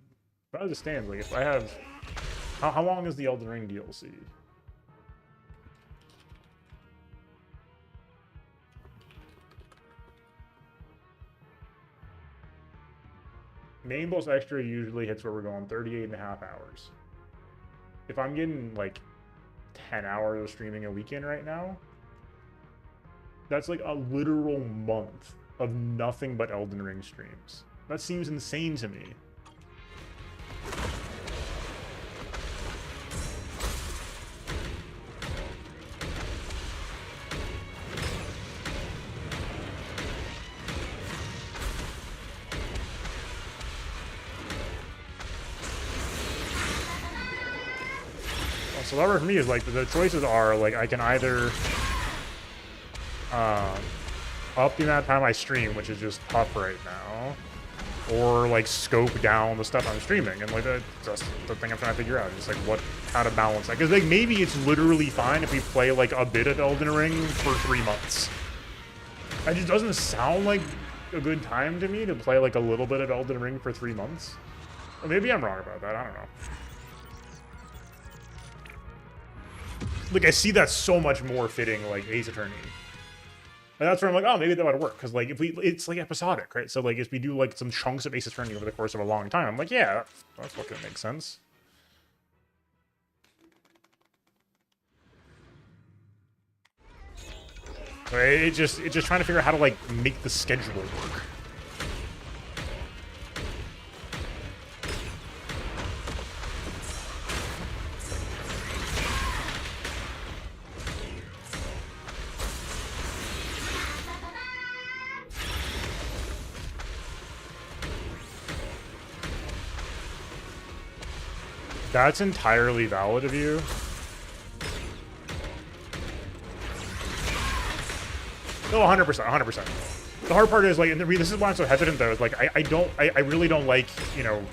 [SPEAKER 1] But as it stands, like, if I have... How long is the Elden Ring DLC? Main Boss Extra usually hits where we're going 38.5 hours. If I'm getting, like, 10 hours of streaming a weekend right now, that's like a literal month of nothing but Elden Ring streams. That seems insane to me. So that for me is like the choices are like I can either up the amount of time I stream, which is just tough right now, or like scope down the stuff I'm streaming, and like that's the thing I'm trying to figure out is like how to balance that, because like maybe it's literally fine if we play like a bit of Elden Ring for 3 months. It just doesn't sound like a good time to me to play like a little bit of Elden Ring for 3 months. Or maybe I'm wrong about that. I don't know. Like, I see that so much more fitting, like, Ace Attorney. And that's where I'm like, oh, maybe that would work. Because, like, if it's, like, episodic, right? So, like, if we do, like, some chunks of Ace Attorney over the course of a long time, I'm like, yeah, that's fucking makes sense. So it's just trying to figure out how to, like, make the schedule work. That's entirely valid of you. No, 100%, 100%. The hard part is, like, and this is why I'm so hesitant, though, is, like, I really don't like, you know,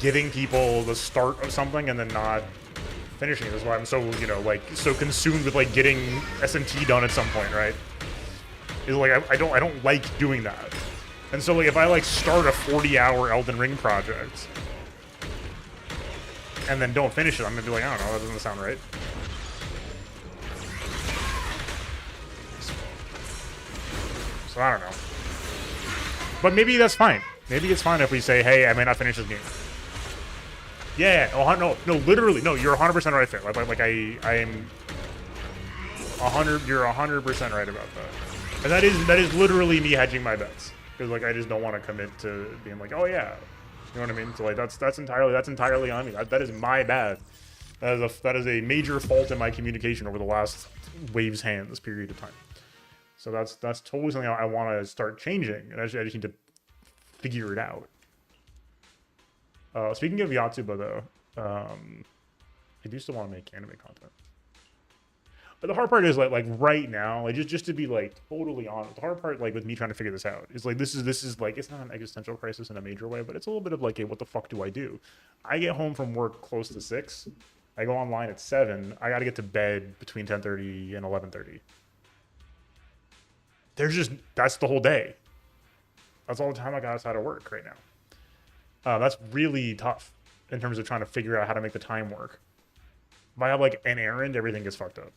[SPEAKER 1] giving people the start of something and then not finishing it. That's why I'm so, you know, like, so consumed with, like, getting SMT done at some point, right? Is like I don't like doing that. And so like if I like start a 40-hour Elden Ring project and then don't finish it, I'm gonna be like, I don't know, that doesn't sound right. So I don't know. But maybe that's fine. Maybe it's fine if we say, hey, I may not finish this game. Yeah, oh, no, literally, no, you're 100% right there. Like I am 100. You're 100% right about that. And that is literally me hedging my bets because like I just don't want to commit to being like, oh yeah, you know what I mean? So like that's entirely on me. That is my bad. That is a major fault in my communication over the last Waves Hands period of time. So that's totally something I want to start changing, and I just need to figure it out. Speaking of Yatsuba, though, I do still want to make anime content. But the hard part is like right now, like just to be like totally honest, the hard part like with me trying to figure this out is like this is like it's not an existential crisis in a major way, but it's a little bit of like, hey, what the fuck do I do? I get home from work close to 6. I go online at 7. I got to get to bed between 10:30 and 11:30. That's the whole day. That's all the time I got outside of work right now. That's really tough in terms of trying to figure out how to make the time work. If I have like an errand, everything gets fucked up.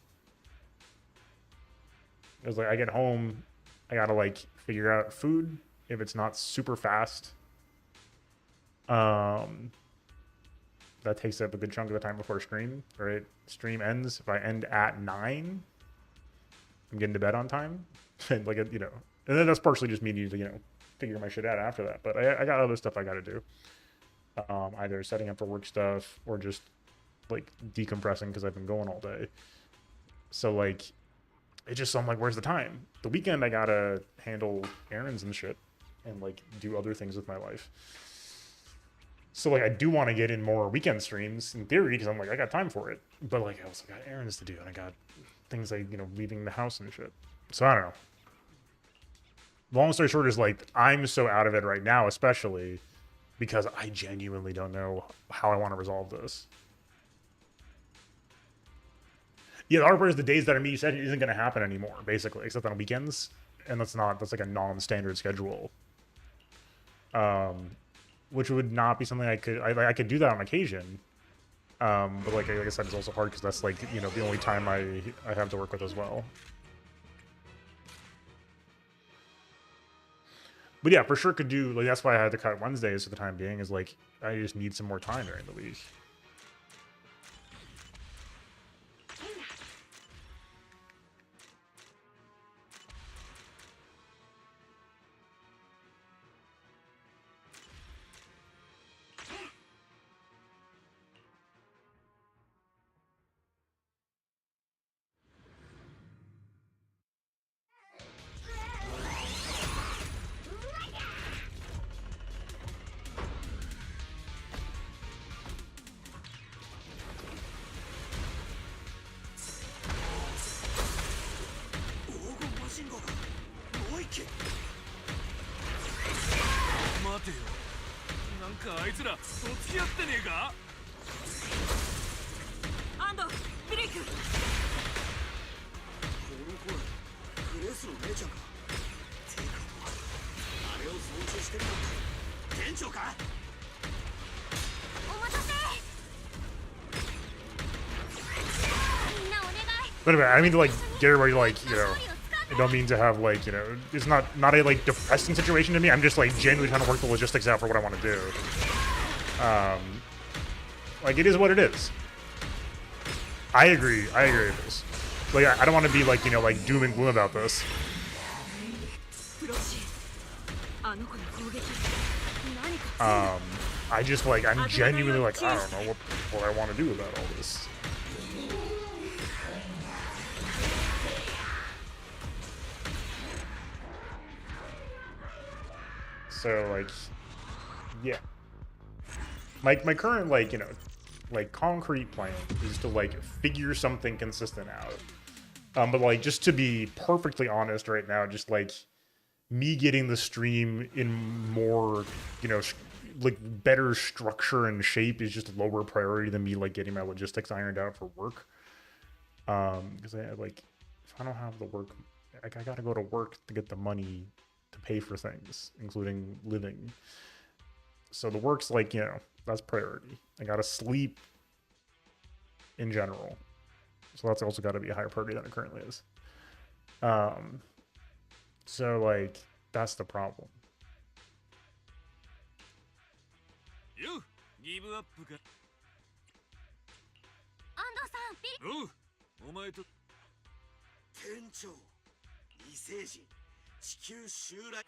[SPEAKER 1] It's like I get home, I gotta like figure out food if it's not super fast. That takes up a good chunk of the time before stream, right? Stream ends. If I end at 9, I'm getting to bed on time. And like, you know, and then that's partially just me needing to, you know, figure my shit out after that. But I got other stuff I got to do. Either setting up for work stuff or just like decompressing because I've been going all day. So like, it's just, I'm like, where's the time? The weekend I gotta handle errands and shit and like do other things with my life. So like, I do want to get in more weekend streams in theory because I'm like, I got time for it. But like, I also got errands to do and I got things like, you know, leaving the house and shit. So I don't know. Long story short is like, I'm so out of it right now, especially because I genuinely don't know how I want to resolve this. Yeah, the hard part is the days that are me said isn't going to happen anymore, basically, except on weekends, and that's like a non-standard schedule. Which would not be something I could do that on occasion. But like I said, it's also hard because that's like, you know, the only time I have to work with as well. But yeah, for sure could do, like, that's why I had to cut Wednesdays for the time being, is like, I just need some more time during the week. But anyway, I mean to like get everybody like, you know, I don't mean to have like, you know, it's not a like depressing situation to me. I'm just like genuinely trying to work the logistics out for what I want to do. Like it is what it is. I agree with this. Like I don't want to be like, you know, like doom and gloom about this. I just like, I'm genuinely like, I don't know what I want to do about all this. So like, yeah. My current like, you know, like concrete plan is to like figure something consistent out. But like, just to be perfectly honest right now, just like me getting the stream in more, you know, like better structure and shape is just a lower priority than me like getting my logistics ironed out for work. Because I like, if I don't have the work I gotta go to work to get the money to pay for things, including living. So the work's like, you know, that's priority. I gotta sleep in general. So that's also gotta be a higher priority than it currently is. So like, that's the problem.
[SPEAKER 5] よギブアップか
[SPEAKER 2] 安藤さんピリ
[SPEAKER 5] おうお前と
[SPEAKER 3] 店長異星人地球襲来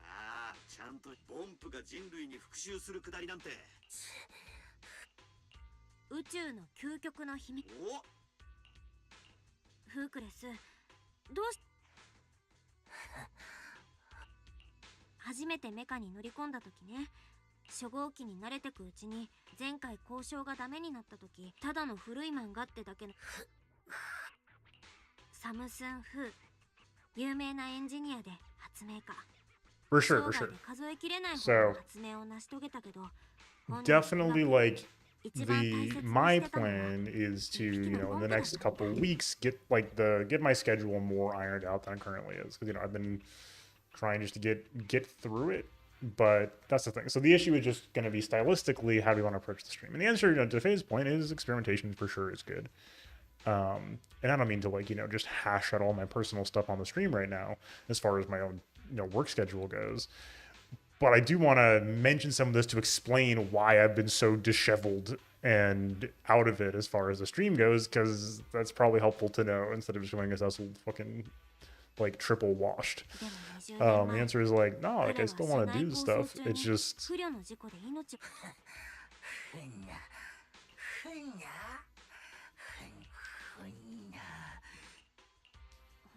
[SPEAKER 3] ああちゃんとボンプが人類に復讐するくだりなんて
[SPEAKER 2] 宇宙の究極の秘密
[SPEAKER 3] お
[SPEAKER 2] フークレスどうし初めてメカに乗り込んだ時ね初号機に慣れてくうちに前回交渉がダメになった時ただの古い漫画ってだけのサムスン・フー有名なエンジニアで発明家
[SPEAKER 1] For sure,
[SPEAKER 2] 生
[SPEAKER 1] for
[SPEAKER 2] 涯
[SPEAKER 1] sure.
[SPEAKER 2] で数えきれないほどの発明を成し遂げたけど
[SPEAKER 1] Definitely like
[SPEAKER 2] 一番大切にしてたのは
[SPEAKER 1] my plan is to, you know, in the next couple weeks get my schedule more ironed out than it currently is, because, you know, I've been trying just to get through it, but that's the thing. So the issue is just going to be stylistically how do you want to approach the stream, and the answer, you know, to Faye's point is experimentation for sure is good. And I don't mean to, like, you know, just hash out all my personal stuff on the stream right now as far as my own, you know, work schedule goes. But I do want to mention some of this to explain why I've been so disheveled and out of it as far as the stream goes, because that's probably helpful to know instead of just showing us fucking like triple washed.
[SPEAKER 2] でも20
[SPEAKER 1] The
[SPEAKER 2] 年前
[SPEAKER 1] answer is like, no, like
[SPEAKER 2] 彼
[SPEAKER 1] I
[SPEAKER 2] は
[SPEAKER 1] still
[SPEAKER 2] 社
[SPEAKER 1] want to
[SPEAKER 2] 内
[SPEAKER 1] do
[SPEAKER 2] 構
[SPEAKER 1] stuff.
[SPEAKER 2] 想中
[SPEAKER 1] It's
[SPEAKER 2] に
[SPEAKER 1] just
[SPEAKER 2] 不慮の事故で命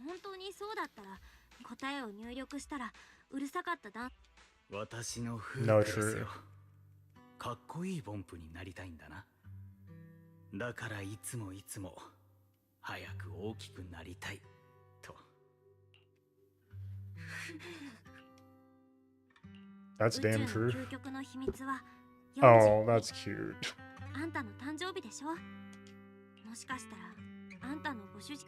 [SPEAKER 2] 本当にそうだったら答えを入力したらうるさかっただ
[SPEAKER 6] 私のフ
[SPEAKER 1] no
[SPEAKER 6] ークです
[SPEAKER 1] true.
[SPEAKER 6] よ。かっこいいボンプになりたいんだな。だからいつも早く大きくなりたいと。
[SPEAKER 1] That's
[SPEAKER 2] 宇宙
[SPEAKER 1] damn
[SPEAKER 2] の
[SPEAKER 1] true.
[SPEAKER 2] 究極の秘密は
[SPEAKER 1] Oh,
[SPEAKER 2] 40
[SPEAKER 1] that's cute.
[SPEAKER 2] あんたの誕生日でしょもしかしたらあんたのご主人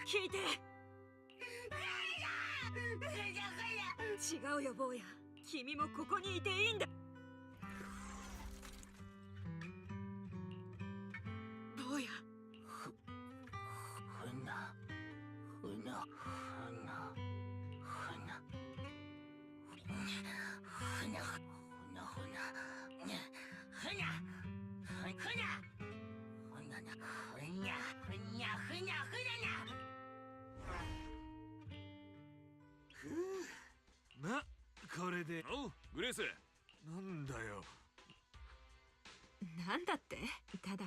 [SPEAKER 4] 聞いて違うよ坊や君もここにいていいんだ坊や
[SPEAKER 5] なこれでおうグレースなんだよ
[SPEAKER 4] なんだってただ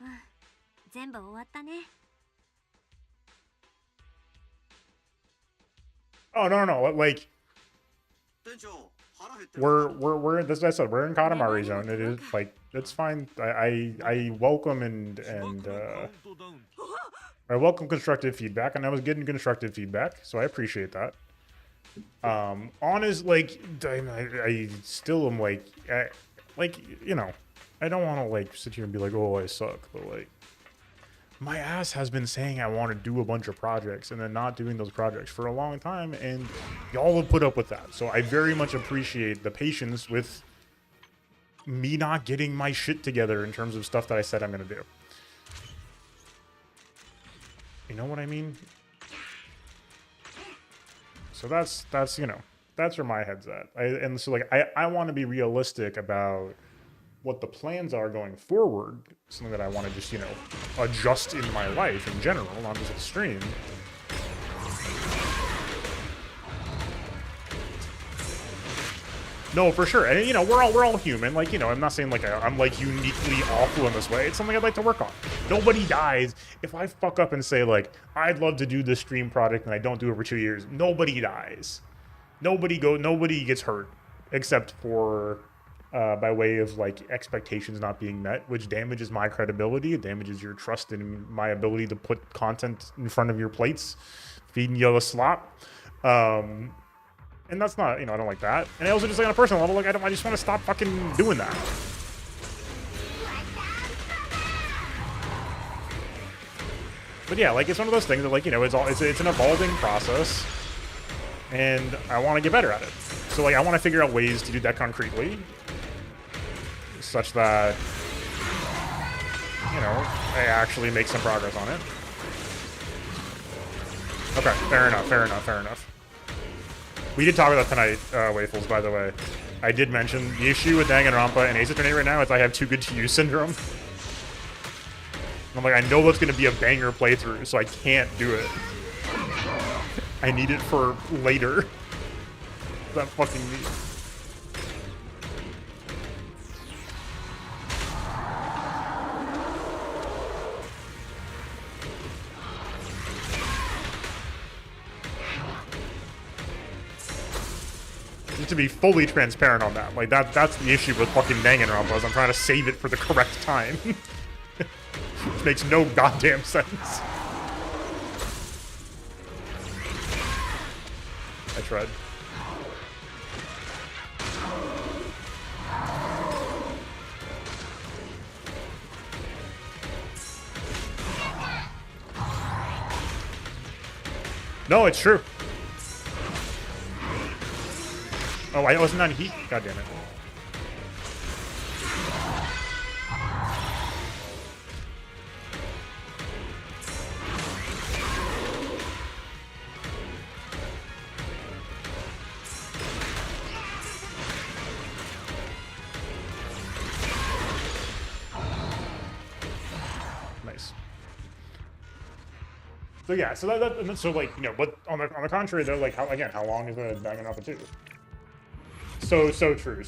[SPEAKER 2] うん全部終わったね
[SPEAKER 1] Oh no, like
[SPEAKER 3] 店長腹減ってる
[SPEAKER 1] we're this I said we're in Katamari zone. It is like it's fine. I welcome and
[SPEAKER 5] カウン
[SPEAKER 1] uh
[SPEAKER 5] トダウン
[SPEAKER 1] I welcome constructive feedback, and I was getting constructive feedback, so I appreciate that. Honest, like, I still am like, you know, I don't want to like sit here and be like, oh, I suck, but like, my ass has been saying I want to do a bunch of projects and then not doing those projects for a long time, and y'all have put up with that. So I very much appreciate the patience with me not getting my shit together in terms of stuff that I said I'm gonna do. You know what I mean? So that's you know, that's where my head's at. And so like I want to be realistic about what the plans are going forward, something that I want to just, you know, adjust in my life in general, not just the stream. No, for sure. And you know, we're all human. Like, you know, I'm not saying like I'm like uniquely awful in this way. It's something I'd like to work on. Nobody dies. If I fuck up and say like I'd love to do this stream project and I don't do it for 2 years, nobody dies. Nobody gets hurt except for by way of like expectations not being met, which damages my credibility. It damages your trust in my ability to put content in front of your plates, feeding you a slop. And that's not, you know, I don't like that. And I also just like on a personal level, like I just want to stop fucking doing that. But yeah, like it's one of those things that like, you know, it's an evolving process and I want to get better at it. So like I want to figure out ways to do that concretely such that, you know, I actually make some progress on it. Okay, fair enough. We did talk about tonight, Waffles, by the way. I did mention the issue with Danganronpa and Ace Attorney right now is I have too good to use syndrome. I'm like, I know that's going to be a banger playthrough, so I can't do it. I need it for later. That fucking need. Just to be fully transparent on that, like that's the issue with fucking Danganronpa is I'm trying to save it for the correct time. Which makes no goddamn sense. I tried. No, it's true. Oh, I wasn't on heat? God damn it. Nice. So yeah, so like, you know, but on the contrary though, like how long is a Danganronpa 2? So true.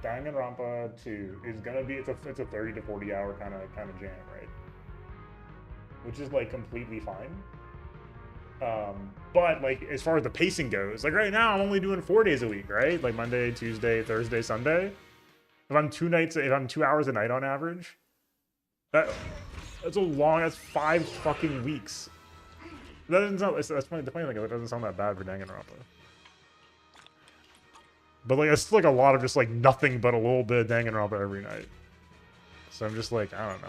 [SPEAKER 1] Danganronpa 2 is gonna be it's a 30 to 40 hour kind of jam, right? Which is like completely fine. But like as far as the pacing goes, like right now I'm only doing 4 days a week, right? Like Monday, Tuesday, Thursday, Sunday. If I'm 2 hours a night on average, that's a long. That's 5 fucking weeks. That doesn't sound. That's funny. The funny thing is, it doesn't sound that bad for Danganronpa. But like, it's like a lot of just like nothing but a little bit of Danganronpa every night. So I'm just like, I don't know.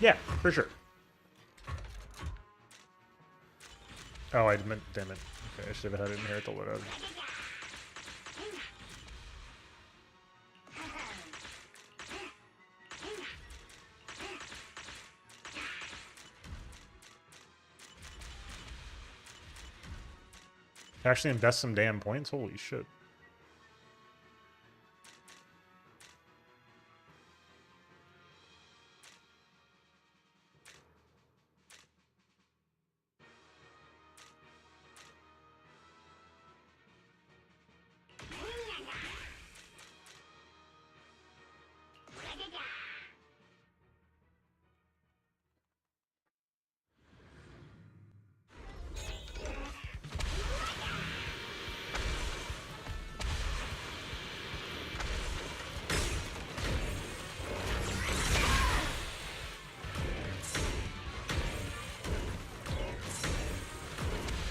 [SPEAKER 1] Yeah, for sure. Oh, I meant, damn it. Okay, I should have had it in here at the load. Actually invest some damn points? Holy shit.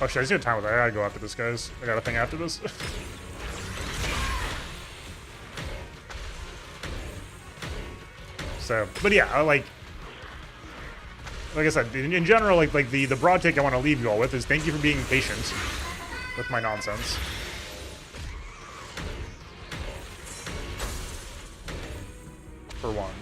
[SPEAKER 1] Oh shit, I just need time with that. I gotta go after this, guys. I got a thing after this. So, but yeah, like I said, in general, like the broad take I want to leave you all with is thank you for being patient with my nonsense. For one.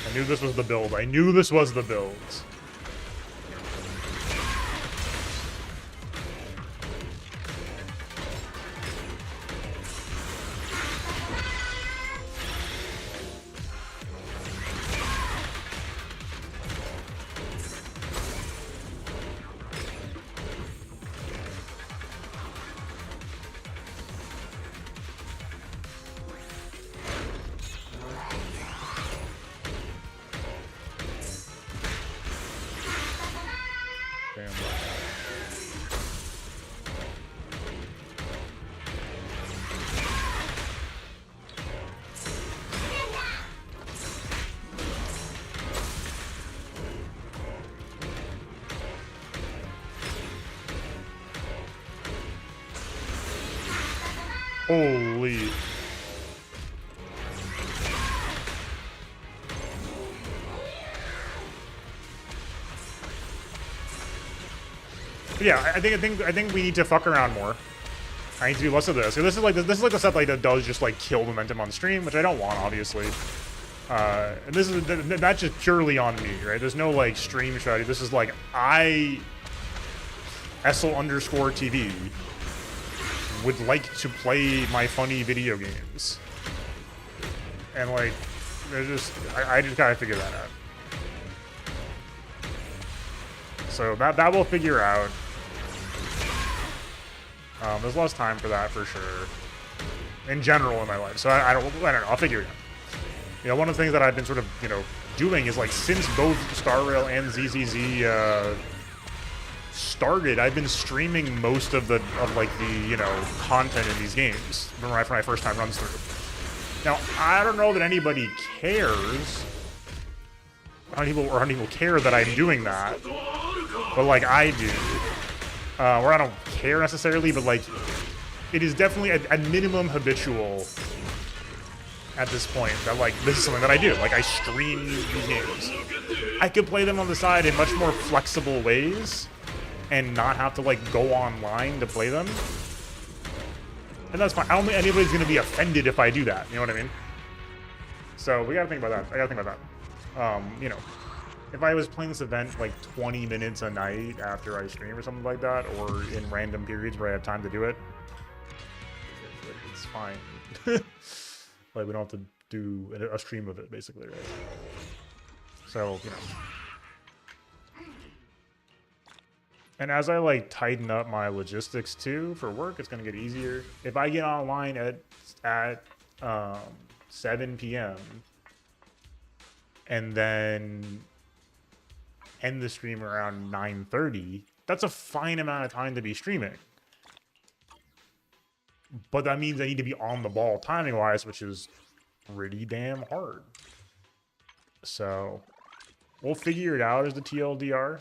[SPEAKER 1] I knew this was the build. I knew this was the build. Holy. But yeah, I think we need to fuck around more. I need to do less of this. So this is like the stuff like that does just like kill momentum on stream, which I don't want, obviously. And this is that's just purely on me, right? There's no like stream strategy. This is like Essel_TV would like to play my funny video games, and like there's just I just gotta figure that out. So that we'll figure out. There's less time for that for sure, in general in my life. So I don't know. I'll figure it out. You know, one of the things that I've been sort of, you know, doing is like since both Star Rail and ZZZ started, I've been streaming most of the you know, content in these games for my first time runs through. Now I don't know that anybody cares. How many people care that I'm doing that, but like I do. Or I don't care necessarily, but like it is definitely at minimum habitual at this point that like this is something that I do. Like I stream these games. I could play them on the side in much more flexible ways and not have to like go online to play them. And that's fine. I don't think anybody's gonna be offended if I do that. You know what I mean? So we gotta think about that. I gotta think about that. You know, if I was playing this event like 20 minutes a night after I stream or something like that, or in random periods where I have time to do it, it's fine. Like we don't have to do a stream of it, basically, right? So, you know. And as I like tighten up my logistics too for work, it's gonna get easier. If I get online at 7 p.m. and then end the stream around 9:30, that's a fine amount of time to be streaming. But that means I need to be on the ball timing wise, which is pretty damn hard. So we'll figure it out as the TLDR.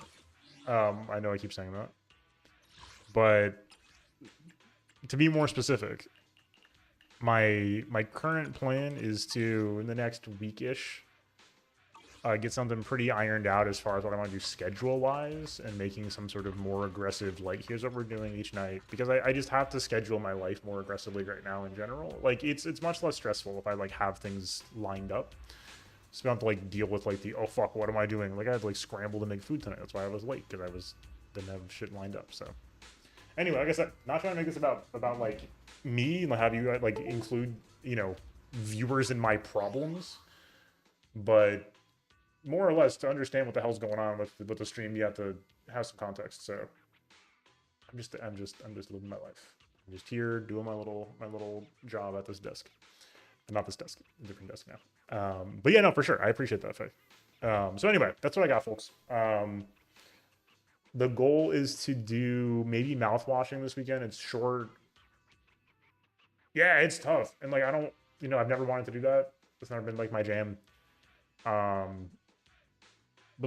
[SPEAKER 1] I know I keep saying that, but to be more specific, my current plan is to, in the next week-ish, get something pretty ironed out as far as what I want to do schedule-wise, and making some sort of more aggressive, like, here's what we're doing each night. Because I just have to schedule my life more aggressively right now in general. Like, it's much less stressful if I, like, have things lined up. So I don't have to, like, deal with, like, the, oh, fuck, what am I doing? Like, I had to, like, scramble to make food tonight. That's why I was late, because I didn't have shit lined up, so. Anyway, like I said, not trying to make this about like, me, and have you, like, include, you know, viewers in my problems. But more or less, to understand what the hell's going on with the stream, you have to have some context. So I'm just living my life. I'm just here doing my little job at this desk. Not this desk, a different desk now. But yeah, no, for sure, I appreciate that, Faye. So anyway, that's what I got, folks. The goal is to do maybe mouth washing this weekend. It's short. Yeah, it's tough, and like I don't, you know, I've never wanted to do that. It's never been like my jam. But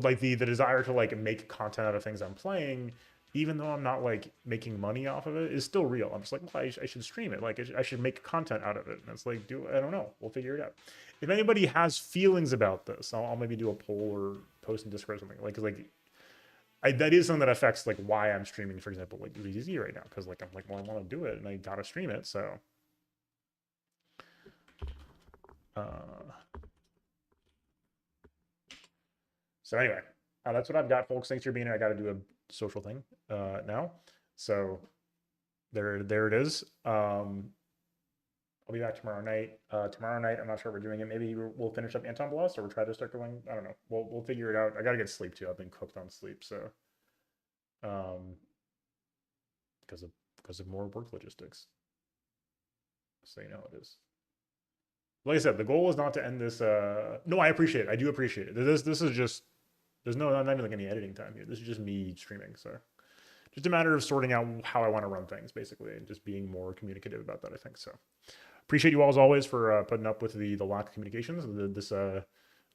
[SPEAKER 1] like the desire to like make content out of things I'm playing, even though I'm not like making money off of it, is still real. I'm just like, well, I should stream it. Like I should make content out of it. And it's like, I don't know. We'll figure it out. If anybody has feelings about this, I'll maybe do a poll or post in Discord or something. Like, cause like that is something that affects like why I'm streaming, for example, like ZZ right now. Cause like I'm like, well, I want to do it and I gotta stream it. So. So anyway, that's what I've got, folks. Thanks for being here. I got to do a social thing now. So there it is. I'll be back tomorrow night. Tomorrow night, I'm not sure we're doing it. Maybe we'll finish up Anton Blast, or we'll try to start going. I don't know. We'll figure it out. I got to get sleep too. I've been cooked on sleep, so because of more work logistics. So you know how it is. Like I said, the goal is not to end this. No, I appreciate it. I do appreciate it. This is just. There's not even like any editing time here. This is just me streaming. So just a matter of sorting out how I want to run things, basically, and just being more communicative about that, I think. So appreciate you all as always for putting up with the lack of communications, this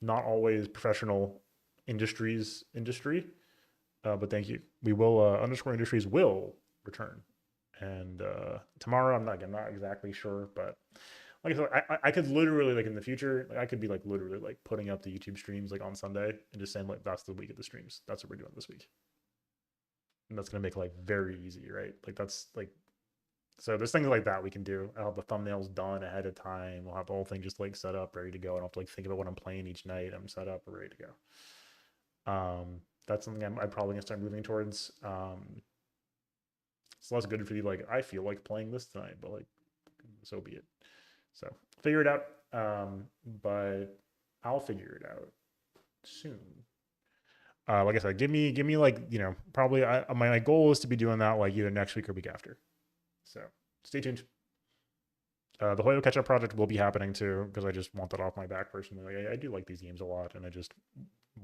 [SPEAKER 1] not always professional industry. But thank you. We will _industries will return. And tomorrow, I'm not exactly sure, but like I said, I could literally like in the future, like I could be like literally like putting up the YouTube streams like on Sunday and just saying like that's the week of the streams. That's what we're doing this week, and that's gonna make life very easy, right? Like that's like so there's things like that we can do. I'll have the thumbnails done ahead of time. We'll have the whole thing just like set up, ready to go. I don't have to like think about what I'm playing each night. I'm set up, ready to go. That's something I'm probably gonna start moving towards. It's less good for you. Like I feel like playing this tonight, but like so be it. So figure it out. But I'll figure it out soon. Like I said, give me like, you know, probably my goal is to be doing that like either next week or week after. So stay tuned. The Hoyo catch up project will be happening too, because I just want that off my back personally. Like, I do like these games a lot, and I just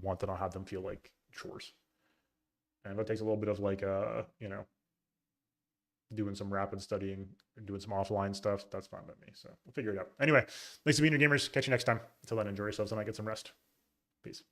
[SPEAKER 1] want to not have them feel like chores. And if it takes a little bit of like you know, doing some rapid studying, doing some offline stuff, that's fine with me. So we'll figure it out. Anyway, thanks for being here, gamers. Catch you next time. Until then, enjoy yourselves and I get some rest. Peace.